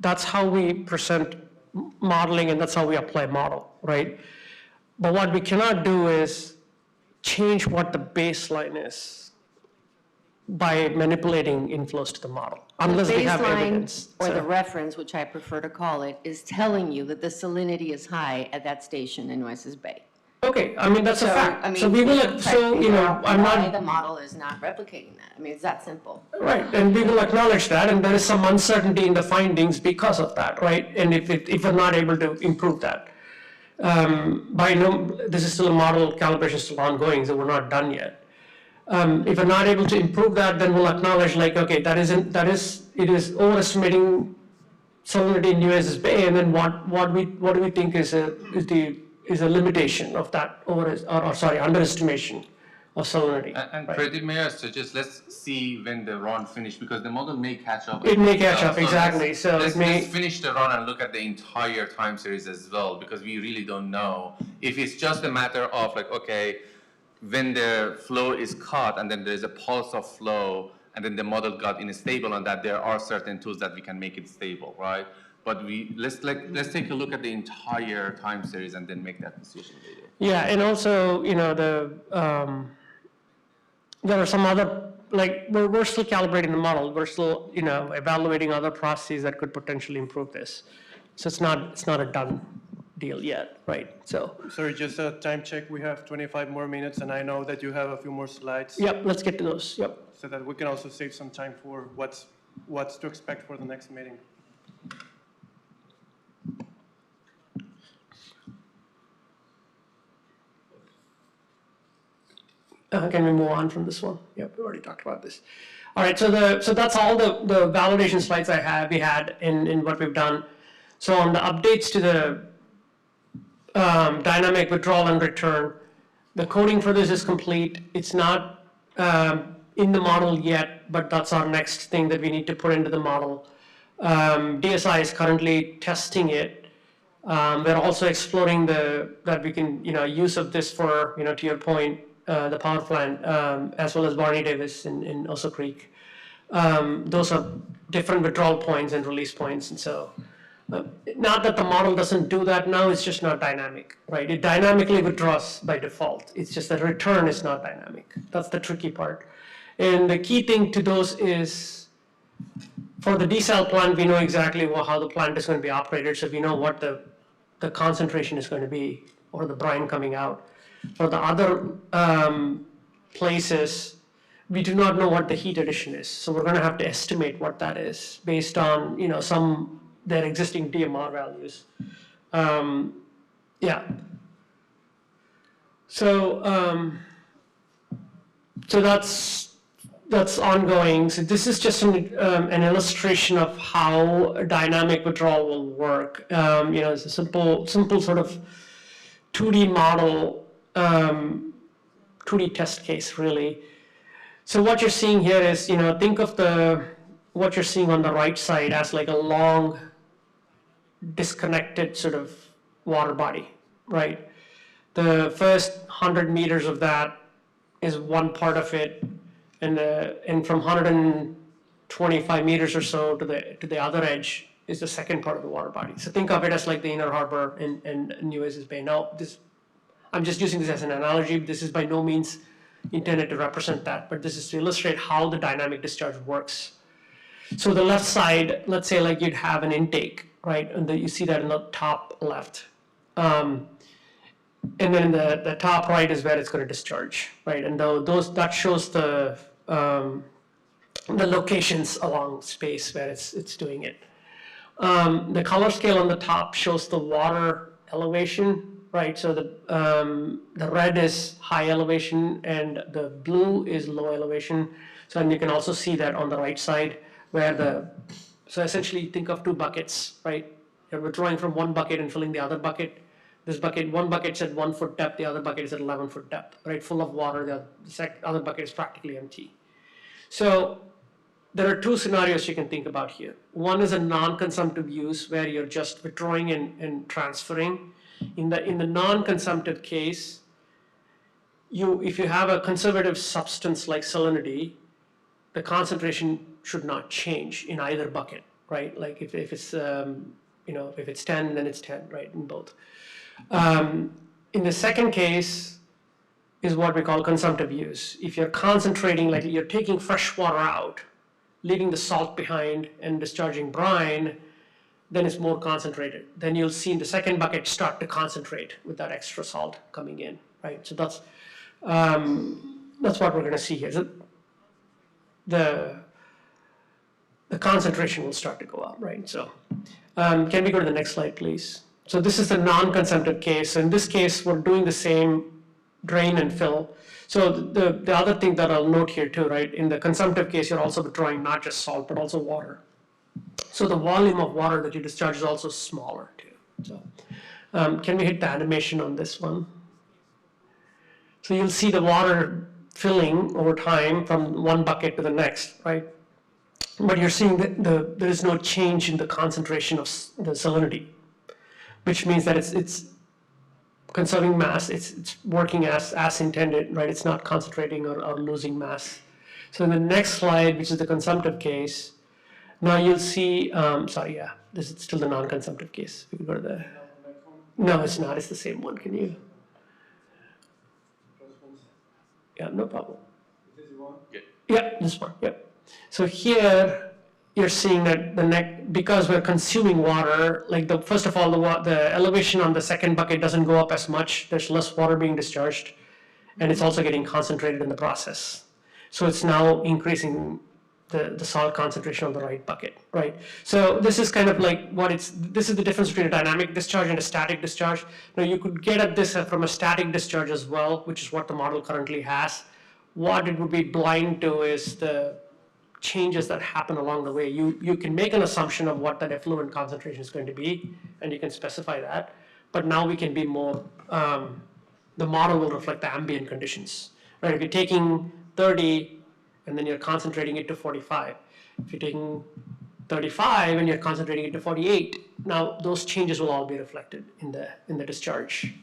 That's how we present modeling, and that's how we apply model, right? But what we cannot do is change what the baseline is by manipulating inflows to the model, unless we have evidence. Or So- the reference, which I prefer to call it, is telling you that the salinity is high at that station in Nueces Bay. Okay, I mean, that's a So, fact. I mean, So we will, try to so, figure out I'm why not, the model is not replicating that. I mean, it's that simple. right, and we will acknowledge that, and there is some uncertainty in the findings because of that, right? And if we're not able to improve that. This is still a model, calibration is still ongoing, so we're not done yet. If we're not able to improve that, then we'll acknowledge okay, it is overestimating salinity in Nueces Bay, and then what do we think is a limitation of that underestimation of salinity. And right? Freddie, may I suggest, let's see when the run finish, because the model may catch up. It may catch up, So exactly. So let's it may, finish the run and look at the entire time series as well, because we really don't know. If it's just a matter of okay, when the flow is cut and then there's a pulse of flow and then the model got unstable on that, there are certain tools that we can make it stable, right? But let's take a look at the entire time series and then make that decision later. yeah, and also, there are some other, we're still calibrating the model. We're still, evaluating other processes that could potentially improve this. So it's not a done deal yet, right? So, Sorry, just a time check. We have 25 more minutes, and I know that you have a few more slides. yep, let's get to those, yep. So that we can also save some time for what's to expect for the next meeting. Can we move on from this one? Yep, we already talked about this. All right, so that's all the validation slides we had in what we've done. So on the updates to the dynamic withdrawal and return, the coding for this is complete. It's not in the model yet, but that's our next thing that we need to put into the model. DSI is currently testing it. We're also exploring that we can, use of this for, to your point, the power plant, as well as Barney Davis in Oso Creek. Those are different withdrawal points and release points, and so not that the model doesn't do that now, it's just not dynamic, right? It dynamically withdraws by default. It's just that return is not dynamic. That's the tricky part. And the key thing to those is, for the desal plant, we know exactly how the plant is going to be operated, so we know what the concentration is going to be, or the brine coming out. For the other places, we do not know what the heat addition is, so we're going to have to estimate what that is based on their existing DMR values. Yeah. So that's ongoing. So this is just an illustration of how a dynamic withdrawal will work. It's a simple sort of 2D model, 2D test case, really. So what you're seeing here is, think of what you're seeing on the right side as like a long, disconnected sort of water body, right? The first 100 meters of that is one part of it, and from 125 meters or so to the other edge is the second part of the water body. So think of it as like the inner harbor in Nueces Bay. Now, I'm just using this as an analogy. This is by no means intended to represent that, but this is to illustrate how the dynamic discharge works. So the left side, let's say like you'd have an intake, right? And you see that in the top left. And then the top right is where it's going to discharge, right? And that shows the locations along space where it's doing it. The color scale on the top shows the water elevation, right? So the red is high elevation and the blue is low elevation. So and you can also see that on the right side where so essentially think of two buckets, right? You're withdrawing from one bucket and filling the other bucket. One bucket's at 1 foot depth, the other bucket is at 11 foot depth, right? Full of water, the other bucket is practically empty. So there are two scenarios you can think about here. One is a non-consumptive use where you're just withdrawing and transferring. In the non-consumptive case, if you have a conservative substance like salinity, the concentration should not change in either bucket, right? Like if it's if it's 10, then it's 10, right? In both. In the second case is what we call consumptive use. If you're concentrating, like you're taking fresh water out, leaving the salt behind and discharging brine, then it's more concentrated. Then you'll see in the second bucket start to concentrate with that extra salt coming in, right? So that's what we're going to see here. So the concentration will start to go up, right? So can we go to the next slide, please? So this is the non-consumptive case. In this case, we're doing the same drain and fill. So the other thing that I'll note here too, right? In the consumptive case, you're also withdrawing not just salt, but also water. So the volume of water that you discharge is also smaller too. So can we hit the animation on this one? So you'll see the water filling over time from one bucket to the next, right? But you're seeing that there is no change in the concentration of the salinity, which means that it's conserving mass, it's working as intended, right? It's not concentrating or losing mass. So in the next slide, which is the consumptive case, now you'll see, this is still the non-consumptive case. We can go to the, no, it's not, it's the same one, can you? Yeah, no problem. Yeah, this one, yeah. So here, you're seeing that because we're consuming water, like first of all, the elevation on the second bucket doesn't go up as much. There's less water being discharged, and it's also getting concentrated in the process. So it's now increasing the salt concentration on the right bucket, right? So this is kind of like this is the difference between a dynamic discharge and a static discharge. Now you could get at this from a static discharge as well, which is what the model currently has, what it would be blind to is the changes that happen along the way. You can make an assumption of what that effluent concentration is going to be, and you can specify that. But now we can be more, the model will reflect the ambient conditions, right? If you're taking 30 and then you're concentrating it to 45, if you're taking 35 and you're concentrating it to 48, now those changes will all be reflected in the discharge.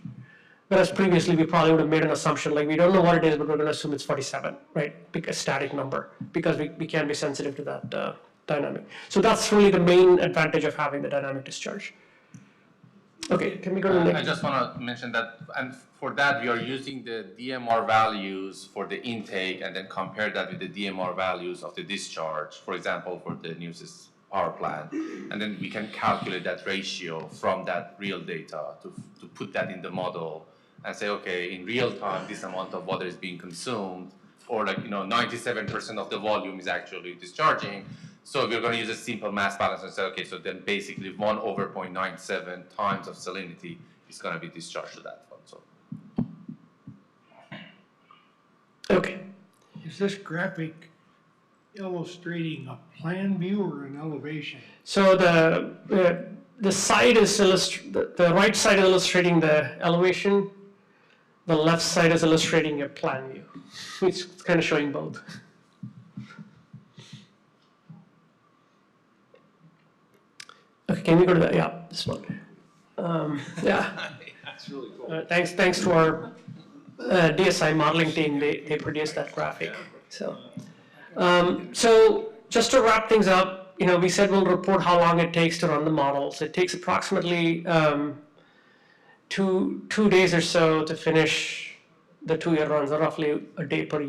Whereas previously, we probably would have made an assumption, like, we don't know what it is, but we're gonna assume it's 47, right? Pick a static number, because we can be sensitive to that dynamic. So that's really the main advantage of having the dynamic discharge. Okay, can we go to the I next? just want to mention that, and for that, we are using the DMR values for the intake and then compare that with the DMR values of the discharge, for example, for the Nueces power plant. And then we can calculate that ratio from that real data to put that in the model and say, okay, in real time, this amount of water is being consumed, or 97% of the volume is actually discharging. So we're going to use a simple mass balance and say, okay, so then basically 1/0.97 times of salinity is going to be discharged to that one. So. Okay. Is this graphic illustrating a plan view or an elevation? So the side is the right side is illustrating the elevation. The left side is illustrating a plan view. It's kind of showing both. Okay, can we go to that? Yeah, this one. Yeah. That's really cool. Thanks to our DSI modeling team, they produced that graphic. So just to wrap things up, we said we'll report how long it takes to run the models. It takes approximately 2 days or so to finish the 2-year runs, or roughly a day per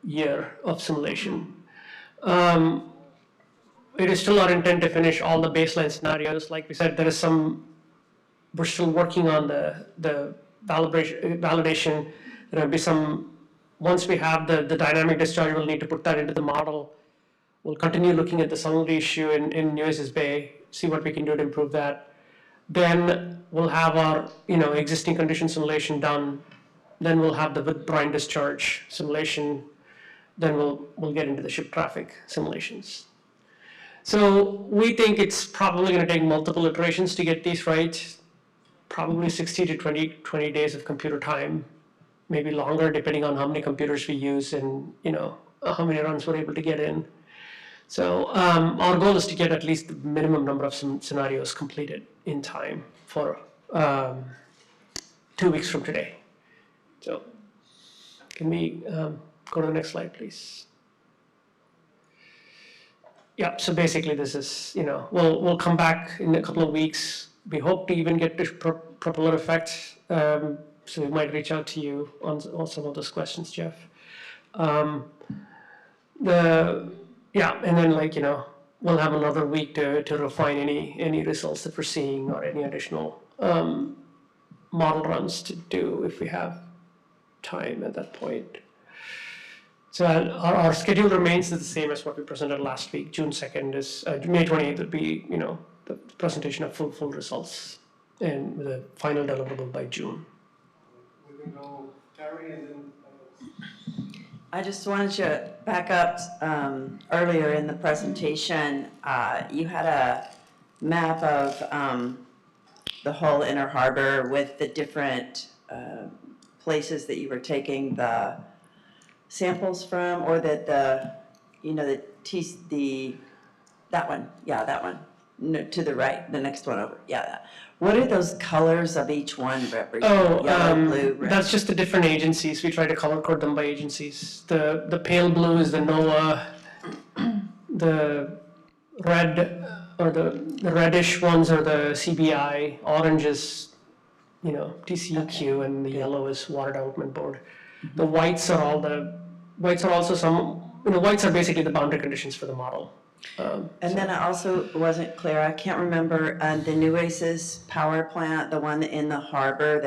year of simulation. It is still our intent to finish all the baseline scenarios. Like we said, we're still working on the validation. There'll be once we have the dynamic discharge, we'll need to put that into the model. We'll continue looking at the salinity issue in Nueces Bay, see what we can do to improve that. Then we'll have our existing condition simulation done. Then we'll have the with brine discharge simulation. Then we'll get into the ship traffic simulations. So we think it's probably going to take multiple iterations to get these right. Probably 60 to 20 days of computer time, maybe longer, depending on how many computers we use and how many runs we're able to get in. So our goal is to get at least the minimum number of scenarios completed in time for 2 weeks from today. So can we go to the next slide, please? Yeah, so basically this is, we'll come back in a couple of weeks. We hope to even get to propeller effect. So we might reach out to you on some of those questions, Jeff. And then we'll have another week to refine any results that we're seeing or any additional model runs to do if we have time at that point. So our schedule remains the same as what we presented last week. June 2nd is, May 28th would be, the presentation of full results and the final deliverable by June. We can go Terry and then. I just wanted to back up earlier in the presentation. You had a map of the whole inner harbor with the different places that you were taking the samples from, or that that one, yeah, that one, no, to the right, the next one over, yeah, that. What are those colors of each one represent? Yellow, blue, red? That's just the different agencies. We try to color code them by agencies. The pale blue is the NOAA, the red, or the reddish ones are the CBI, orange is, TCEQ, and the yellow is Water Development Board. The whites are also whites are basically the boundary conditions for the model. And then I also wasn't clear, I can't remember, the Nueces power plant, the one in the harbor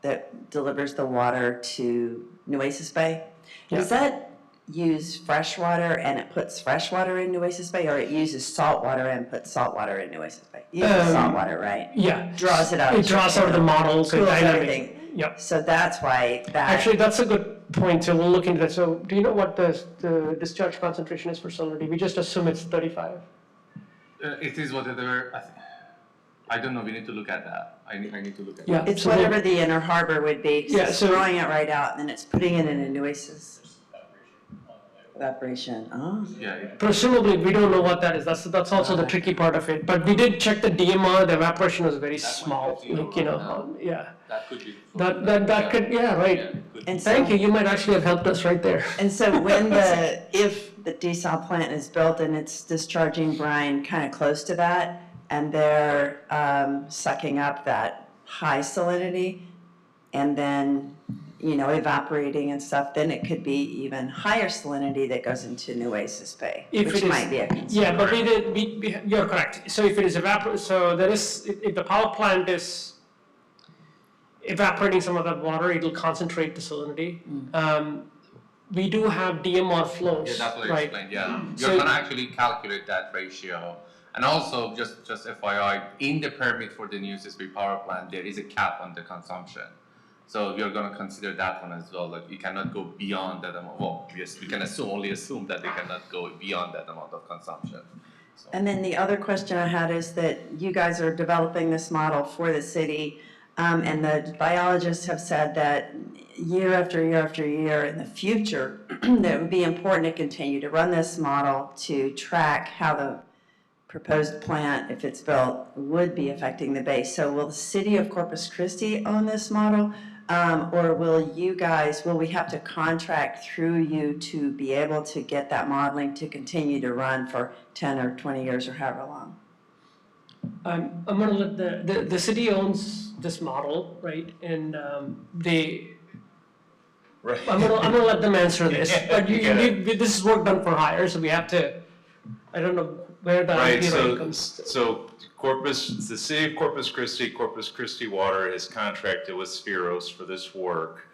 that delivers the water to Nueces Bay. Yeah. Does that use fresh water and it puts fresh water in Nueces Bay, or it uses salt water and puts salt water in Nueces Bay? It uses salt water, right? Yeah. Draws it out. It draws out of the model, so cools dynamic. everything. Yep. So that's why that. Actually, that's a good point, so we'll look into that. So do you know what the discharge concentration is for salinity? We just assume it's 35. It is whatever, I don't know, we need to look at that. I need to look at Yeah. that. It's So whatever the inner harbor would be, 'cause Yeah, it's so- throwing it right out, and then it's putting it in a Nueces. Evaporation, oh. Yeah, Presumably, we don't know what that is. That's also the tricky part of it. But we did check the DMR. The evaporation was very small. Like, you know, yeah. that could be. That could, yeah, right. And so- Thank you. You might actually have helped us right there. And so if the desal plant is built and it's discharging brine kind of close to that, and they're sucking up that high salinity, and then, you know, evaporating and stuff, then it could be even higher salinity that goes into Nueces Bay, If which it is- might be a concern. Yeah, but you're correct. So if it is so there is, if the power plant is evaporating some of that water, it'll concentrate the salinity. We do have DMR flows, Yeah, that's what I right? explained, yeah. So- You're gonna actually calculate that ratio. And also, just FYI, in the permit for the Nueces Bay power plant, there is a cap on the consumption. So you're gonna consider that one as well, like you cannot go beyond that amount. Well, yes, we can only assume that they cannot go beyond that amount of consumption. So- And then the other question I had is that you guys are developing this model for the city, and the biologists have said that year after year after year in the future, that it would be important to continue to run this model to track how the proposed plant, if it's built, would be affecting the bay. So will the city of Corpus Christi own this model? Or will we have to contract through you to be able to get that modeling to continue to run for 10 or 20 years or however long? I'm gonna let the city owns this model, right? And Right. I'm gonna let them answer this. But You get it. this is work done for hire, so we have to, I don't know where that Right, idea so, comes. so the city of Corpus Christi Water is contracted with Spheros for this work.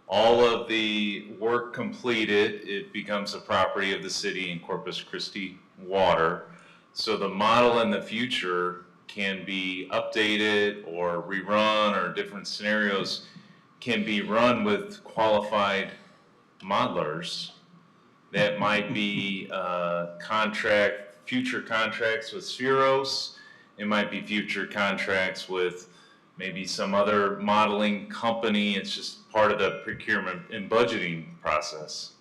All of the work completed, it becomes a property of the city and Corpus Christi Water. So the model in the future can be updated or rerun, or different scenarios can be run with qualified modelers that might be future contracts with Spheros. It might be future contracts with maybe some other modeling company. It's just part of the procurement and budgeting process.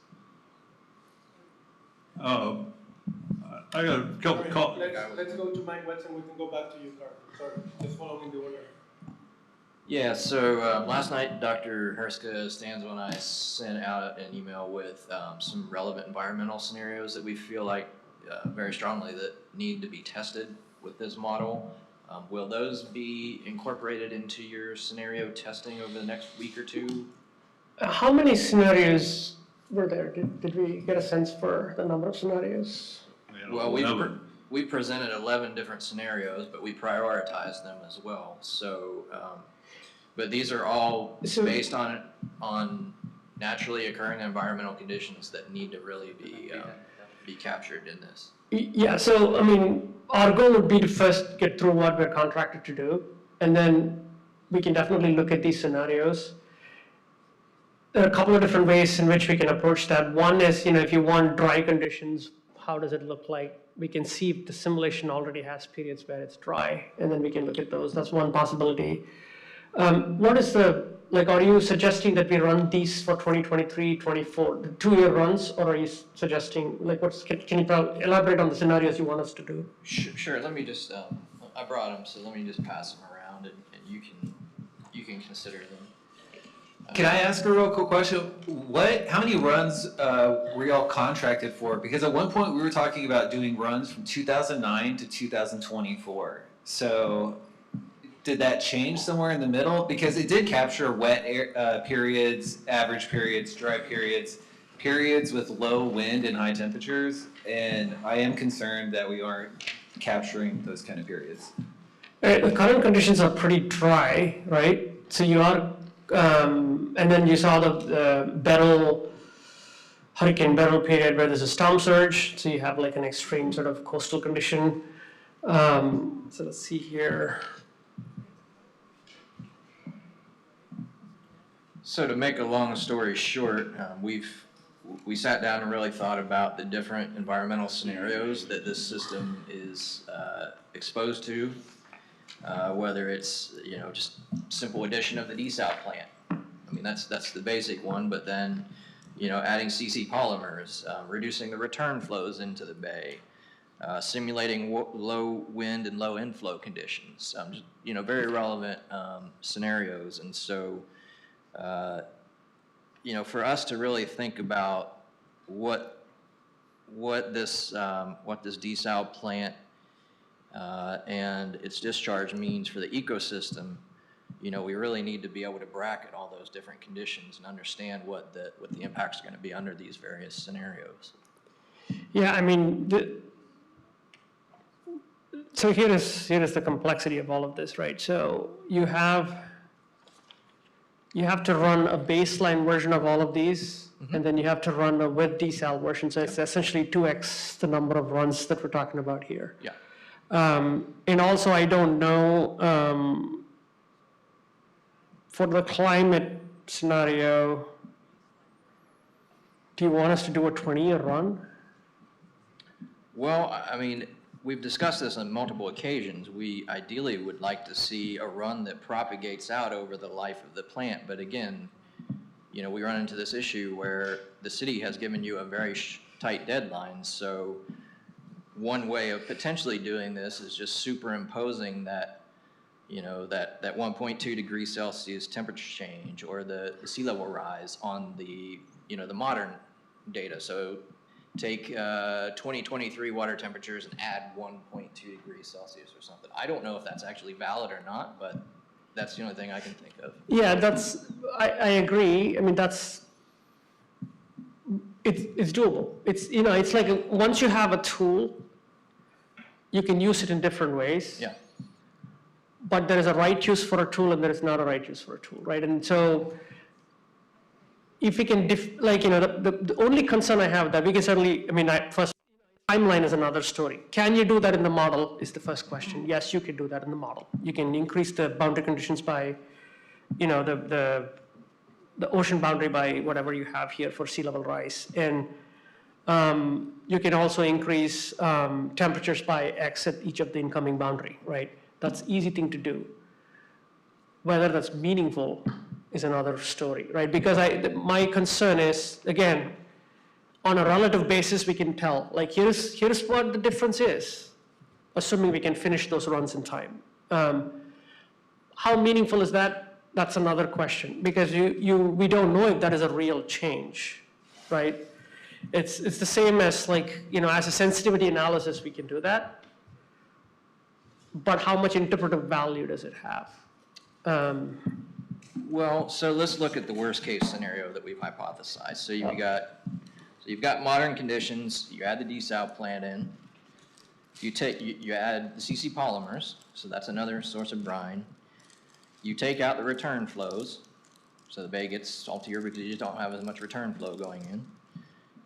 I got a couple calls. Let's go to Mike Wetz and we can go back to you, Carl. Sorry, just following the order. Yeah, so last night, Dr. Herska Stanzo and I sent out an email with some relevant environmental scenarios that we feel like very strongly that need to be tested with this model. Will those be incorporated into your scenario testing over the next week or two? How many scenarios were there? Did we get a sense for the number of scenarios? Well, we presented 11 different scenarios, but we prioritized them as well. So, but these are all based on naturally occurring environmental conditions that need to really be captured in this. Yeah, so, I mean, our goal would be to first get through what we're contracted to do, and then we can definitely look at these scenarios. There are a couple of different ways in which we can approach that. One is, if you want dry conditions, how does it look like? We can see if the simulation already has periods where it's dry, and then we can look at those. That's one possibility. What is are you suggesting that we run these for 2023, 24, the 2-year runs, or are you suggesting, can you elaborate on the scenarios you want us to do? Sure, let me just, I brought them, so let me just pass them around and you can consider them. Can I ask a real quick question? How many runs were y'all contracted for? Because at one point we were talking about doing runs from 2009 to 2024. So did that change somewhere in the middle? Because it did capture wet periods, average periods, dry periods, periods with low wind and high temperatures. And I am concerned that we aren't capturing those kind of periods. The current conditions are pretty dry, right? So you are, and then you saw the Hurricane Beryl period where there's a storm surge, so you have like an extreme sort of coastal condition. So let's see here. So to make a long story short, we sat down and really thought about the different environmental scenarios that this system is exposed to, whether it's, you know, just simple addition of the desal plant. I mean, that's the basic one, but then, you know, adding CC polymers, reducing the return flows into the bay, simulating low wind and low inflow conditions, just, you know, very relevant scenarios. And so, you know, for us to really think about what this desal plant and its discharge means for the ecosystem, you know, we really need to be able to bracket all those different conditions and understand what the impacts are going to be under these various scenarios. Yeah, I mean, so here is the complexity of all of this, right? So you have to run a baseline version of all of these, and then you have to run a with desal version. So it's essentially 2x the number of runs that we're talking about here. Yeah. And also, I don't know, for the climate scenario, do you want us to do a 20-year run? Well, I mean, we've discussed this on multiple occasions. We ideally would like to see a run that propagates out over the life of the plant. But again, you know, we run into this issue where the city has given you a very tight deadline. So one way of potentially doing this is just superimposing that, you know, that 1.2 degrees Celsius temperature change or the sea level rise on the, you know, the modern data. So take 2023 water temperatures and add 1.2 degrees Celsius or something. I don't know if that's actually valid or not, but that's the only thing I can think of. Yeah, I agree. I mean, it's doable. It's, you know, it's like once you have a tool, you can use it in different ways. Yeah. But there is a right use for a tool and there is not a right use for a tool, right? And so if we can, like, you know, the only concern I have that we can certainly, I mean, first, timeline is another story. Can you do that in the model is the first question. Yes, you can do that in the model. You can increase the boundary conditions by, you know, the ocean boundary by whatever you have here for sea level rise. And you can also increase temperatures by X at each of the incoming boundary, right? That's easy thing to do. Whether that's meaningful is another story, right? Because my concern is, again, on a relative basis, we can tell, like, here's what the difference is, assuming we can finish those runs in time. How meaningful is that? That's another question, because we don't know if that is a real change, right? It's the same as, like, you know, as a sensitivity analysis, we can do that. But how much interpretive value does it have? Well, so let's look at the worst case scenario that we've hypothesized. So you've got modern conditions, you add the desal plant in, you add the CC polymers, so that's another source of brine. You take out the return flows, so the bay gets saltier because you just don't have as much return flow going in.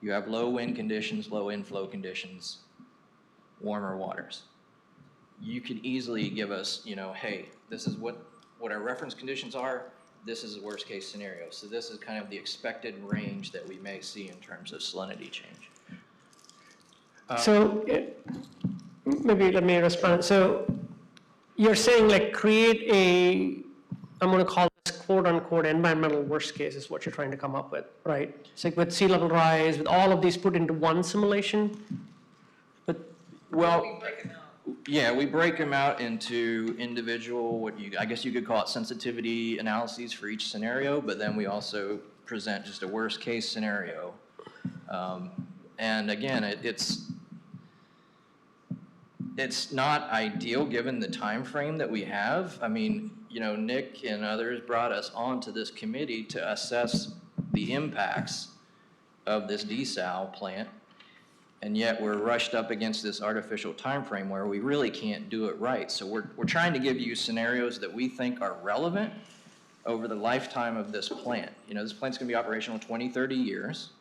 You have low wind conditions, low inflow conditions, warmer waters. You could easily give us, you know, hey, this is what our reference conditions are. This is the worst case scenario. So this is kind of the expected range that we may see in terms of salinity change. So maybe let me respond. So you're saying, like, create I'm going to call this quote unquote environmental worst case is what you're trying to come up with, right? It's like with sea level rise, with all of these put into one simulation. But well, yeah, we break them out into individual, I guess you could call it sensitivity analyses for each scenario, but then we also present just a worst case scenario. And again, it's not ideal given the time frame that we have. I mean, you know, Nick and others brought us onto this committee to assess the impacts of this desal plant. And yet we're rushed up against this artificial time frame where we really can't do it right. So we're trying to give you scenarios that we think are relevant over the lifetime of this plant. You know, this plant's going to be operational 20, 30 years.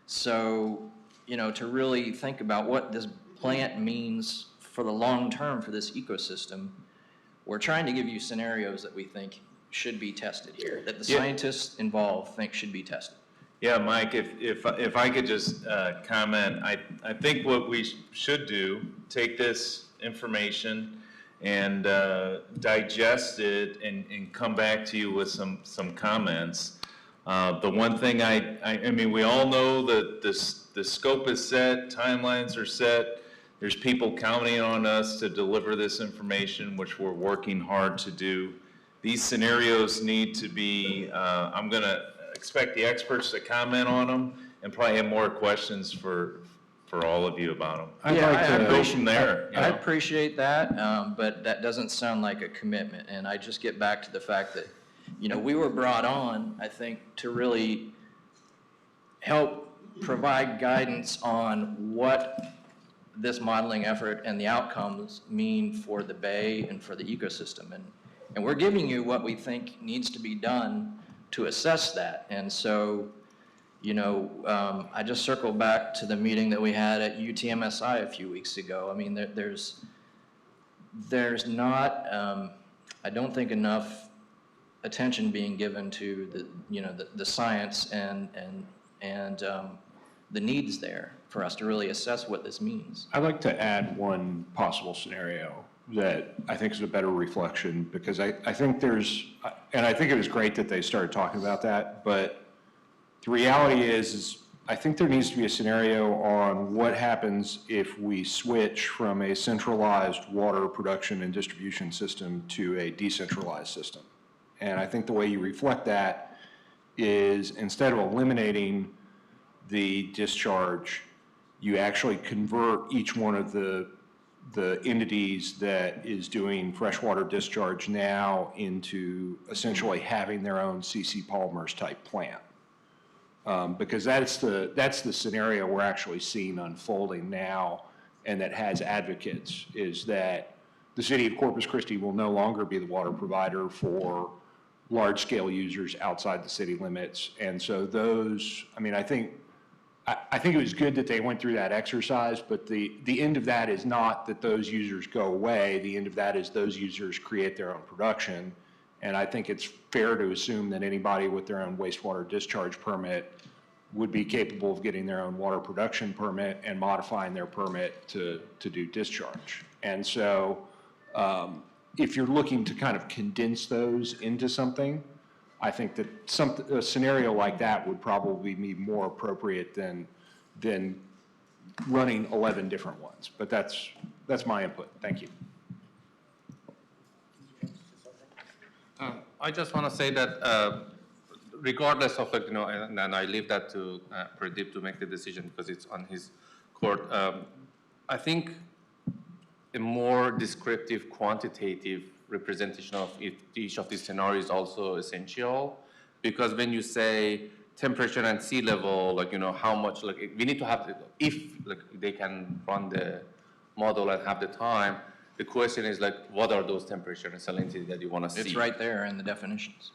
So, you know, to really think about what this plant means for the long term for this ecosystem, we're trying to give you scenarios that we think should be tested here, that the Yeah. scientists involved think should be tested? Yeah, Mike, if I could just comment, I think what we should do, take this information and digest it and come back to you with some comments. The one thing I mean, we all know that the scope is set, timelines are set. There's people counting on us to deliver this information, which we're working hard to do. These scenarios need to be, I'm gonna expect the experts to comment on them and probably have more questions for all of you about them. I'd Yeah, like I to Go appreciate- from there. you I know. appreciate that, but that doesn't sound like a commitment. And I just get back to the fact that, we were brought on, I think, to really help provide guidance on what this modeling effort and the outcomes mean for the bay and for the ecosystem. And we're giving you what we think needs to be done to assess that. And so, I just circle back to the meeting that we had at UTMSI a few weeks ago. I mean, there's not, I don't think, enough attention being given to the science and the needs there for us to really assess what this means. I'd like to add one possible scenario that I think is a better reflection, because I think and I think it was great that they started talking about that, but the reality is I think there needs to be a scenario on what happens if we switch from a centralized water production and distribution system to a decentralized system. And I think the way you reflect that is, instead of eliminating the discharge, you actually convert each one of the entities that is doing freshwater discharge now into essentially having their own CC Polymers type plant. Because that's the scenario we're actually seeing unfolding now, and that has advocates, is that the city of Corpus Christi will no longer be the water provider for large-scale users outside the city limits. And so I think it was good that they went through that exercise, but the end of that is not that those users go away. The end of that is those users create their own production. And I think it's fair to assume that anybody with their own wastewater discharge permit would be capable of getting their own water production permit and modifying their permit to do discharge. And so if you're looking to kind of condense those into something, I think that a scenario like that would probably be more appropriate than running 11 different ones. But that's my input. Thank you. I just want to say that regardless of, and I leave that to Pradeep to make the decision because it's on his court. I think a more descriptive, quantitative representation of each of these scenarios is also essential, because when you say temperature and sea level, how much, we need to have, if they can run the model and have the time, the question is what are those temperature and salinity that you want to see? It's right there in the definitions.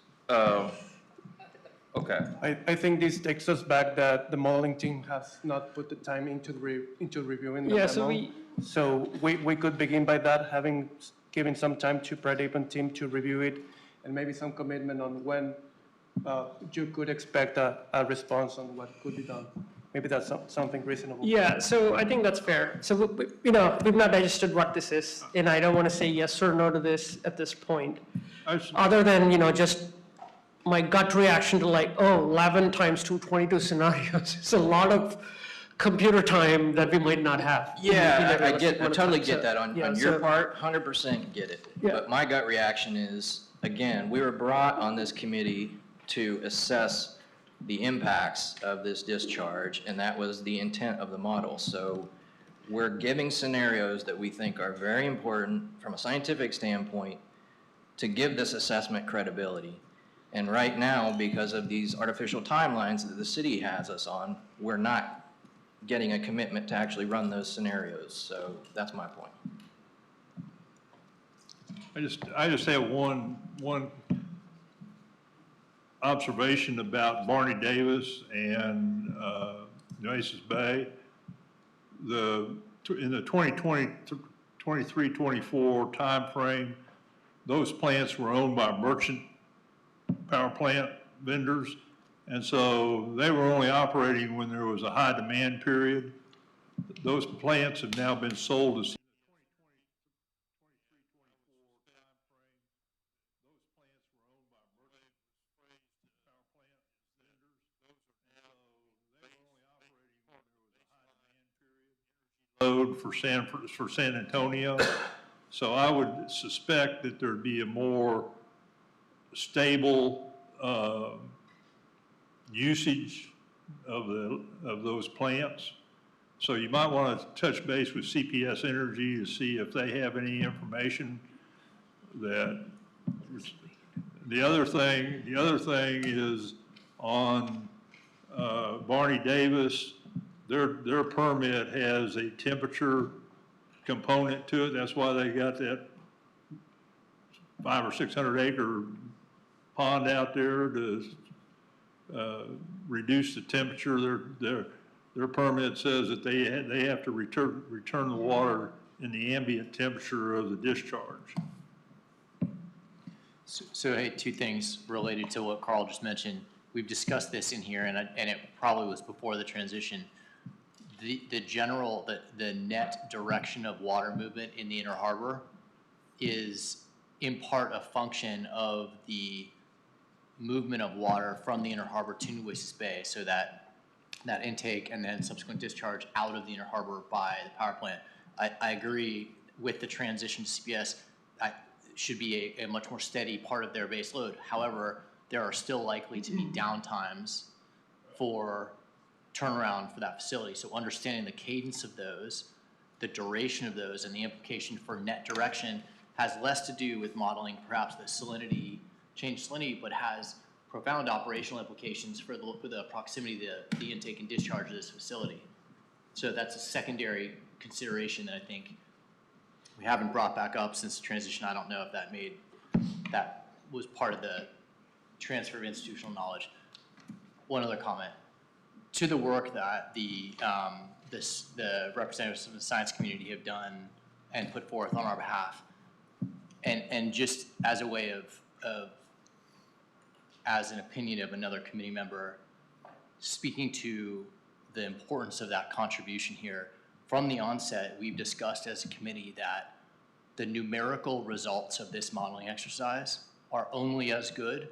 Okay. I think this takes us back that the modeling team has not put the time into reviewing the Yeah, memo. So we could begin by that, giving some time to Pradeep and team to review it, and maybe some commitment on when you could expect a response on what could be done. Maybe that's something reasonable. Yeah, so I think that's fair. So, we've not digested what this is, and I don't want to say yes or no to this at this point. Other than, just my gut reaction to 11 times 222 scenarios. It's a lot of computer time that we might not have. Yeah, I Realistic totally time. get that on Yeah, your so- part, 100% get it. Yeah. But my gut reaction is, again, we were brought on this committee to assess the impacts of this discharge, and that was the intent of the model. So we're giving scenarios that we think are very important from a scientific standpoint to give this assessment credibility. And right now, because of these artificial timelines that the city has us on, we're not getting a commitment to actually run those scenarios. So that's my point. I just have one observation about Barney Davis and Nueces Bay. In the 23-24 timeframe, those plants were owned by merchant power plant vendors. And so they were only operating when there was a high demand period. Those plants have now been sold to load for San Antonio. So I would suspect that there'd be a more stable usage of those plants. So you might want to touch base with CPS Energy to see if they have any information that. The other thing is on Barney Davis. Their permit has a temperature component to it. That's why they got that 500 or 600 acre pond out there to reduce the temperature. Their permit says that they have to return the water in the ambient temperature of the discharge. So hey, two things related to what Carl just mentioned. We've discussed this in here, and it probably was before the transition. The net direction of water movement in the Inner Harbor is in part a function of the movement of water from the Inner Harbor to Nueces Bay, so that intake and then subsequent discharge out of the Inner Harbor by the power plant. I agree with the transition to CPS. Should be a much more steady part of their base load. However, there are still likely to be downtimes for turnaround for that facility. So understanding the cadence of those, the duration of those, and the implication for net direction has less to do with modeling perhaps the salinity, change salinity, but has profound operational implications for the proximity to the intake and discharge of this facility. So that's a secondary consideration that I think we haven't brought back up since the transition. I don't know if that was part of the transfer of institutional knowledge. One other comment. To the work that the representatives of the science community have done and put forth on our behalf, and just as a way of as an opinion of another committee member, speaking to the importance of that contribution here. From the onset, we've discussed as a committee that the numerical results of this modeling exercise are only as good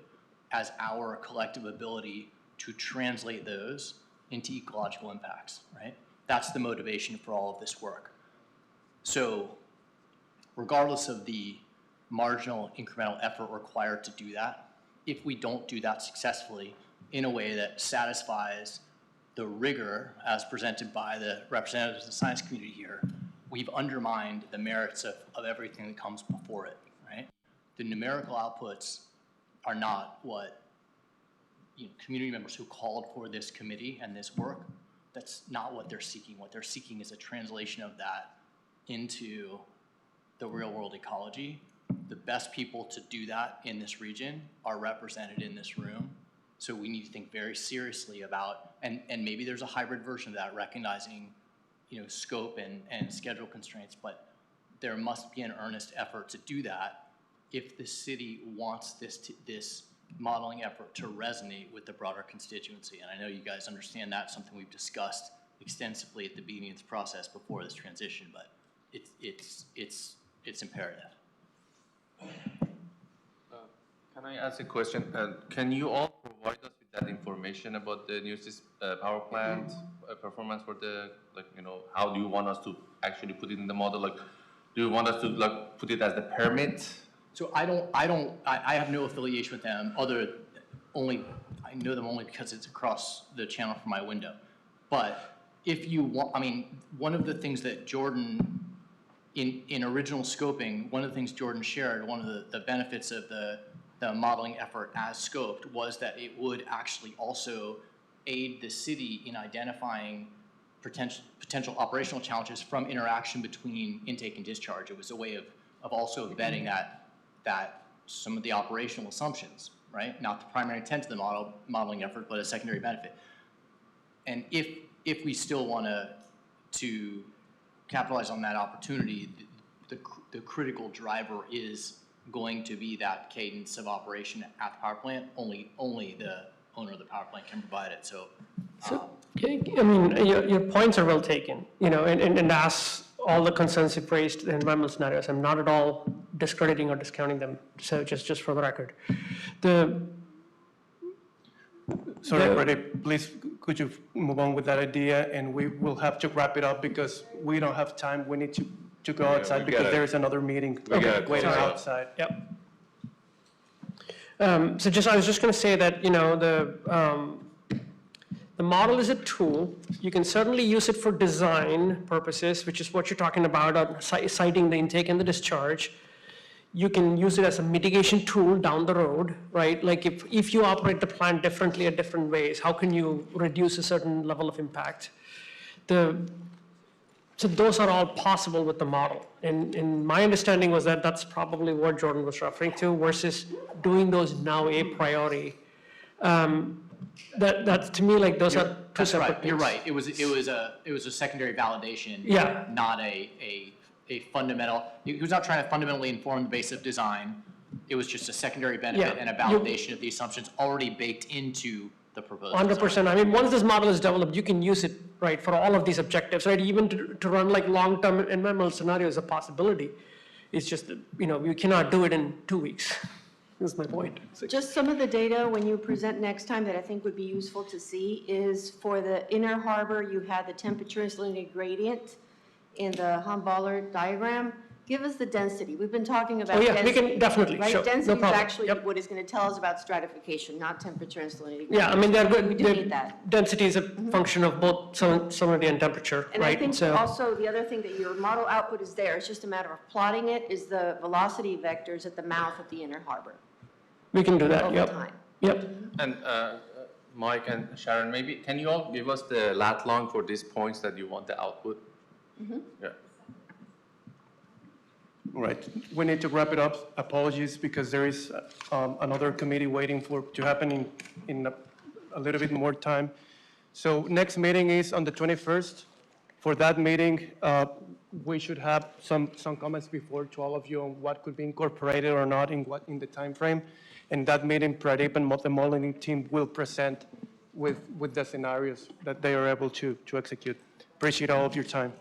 as our collective ability to translate those into ecological impacts, right? That's the motivation for all of this work. So regardless of the marginal incremental effort required to do that, if we don't do that successfully in a way that satisfies the rigor as presented by the representatives of the science community here, we've undermined the merits of everything that comes before it, right? The numerical outputs are not what community members who called for this committee and this work, that's not what they're seeking. What they're seeking is a translation of that into the real world ecology. The best people to do that in this region are represented in this room. So we need to think very seriously about, and maybe there's a hybrid version of that, recognizing, scope and schedule constraints, but there must be an earnest effort to do that if the city wants this modeling effort to resonate with the broader constituency. And I know you guys understand that's something we've discussed extensively at the beginning of this process before this transition, but it's imperative. Can I ask a question? Can you all provide us with that information about the Nueces power plant performance for the, how do you want us to actually put it in the model? Do you want us to put it as the permit? So I have no affiliation with them I know them only because it's across the channel from my window. But if you want, one of the things that Jordan, in original scoping, one of the things Jordan shared, one of the benefits of the modeling effort as scoped was that it would actually also aid the city in identifying potential operational challenges from interaction between intake and discharge. It was a way of also vetting that some of the operational assumptions, right? Not the primary intent of the modeling effort, but a secondary benefit. And if we still want to capitalize on that opportunity, the critical driver is going to be that cadence of operation at the power plant. Only the owner of the power plant can provide it, so. I mean, your points are well taken, and as all the concerns you've raised in environmental scenarios, I'm not at all discrediting or discounting them, so just for the record. Sorry, Pradeep, please, could you move on with that idea? And we will have to wrap it up because we don't have time. We need to go outside because there is another meeting waiting outside. Yep. So I was just going to say that, the model is a tool. You can certainly use it for design purposes, which is what you're talking about, citing the intake and the discharge. You can use it as a mitigation tool down the road, right? Like if you operate the plant differently at different ways, how can you reduce a certain level of impact? So those are all possible with the model. And my understanding was that that's probably what Jordan was referring to versus doing those now a priori. That's to me, like those are two separate things. You're right. It was a secondary validation. Yeah. Not a fundamental, he was not trying to fundamentally inform the base of design. It was just a secondary benefit and a validation of the assumptions already baked into the proposed 100%. I mean, once this model is developed, you can use it, right, for all of these objectives, right? Even to run like long-term environmental scenarios is a possibility. It's just, that, you cannot do it in 2 weeks. That's my point. Just some of the data when you present next time that I think would be useful to see is for the inner harbor, you had the temperature and salinity gradient in the Humboldt diagram. Give us the density. We've been talking about density. We can definitely, right? sure, Density no problem. is actually what is going to tell us about stratification, not temperature and salinity. Yeah, I mean, they're good. We do need that. Density is a function of both salinity and temperature, And I right? think also the other thing that your model output is there, it's just a matter of plotting it, is the velocity vectors at the mouth of the inner harbor. We can do that, over yep. time. Yep. And Mike and Sharon, maybe, can you all give us the lat long for these points that you want the output? Yeah. All right, we need to wrap it up. Apologies because there is another committee waiting to happen in a little bit more time. So next meeting is on the 21st. For that meeting, we should have some comments before to all of you on what could be incorporated or not in the time frame. And that meeting, Pradeep and the modeling team will present with the scenarios that they are able to execute. Appreciate all of your time.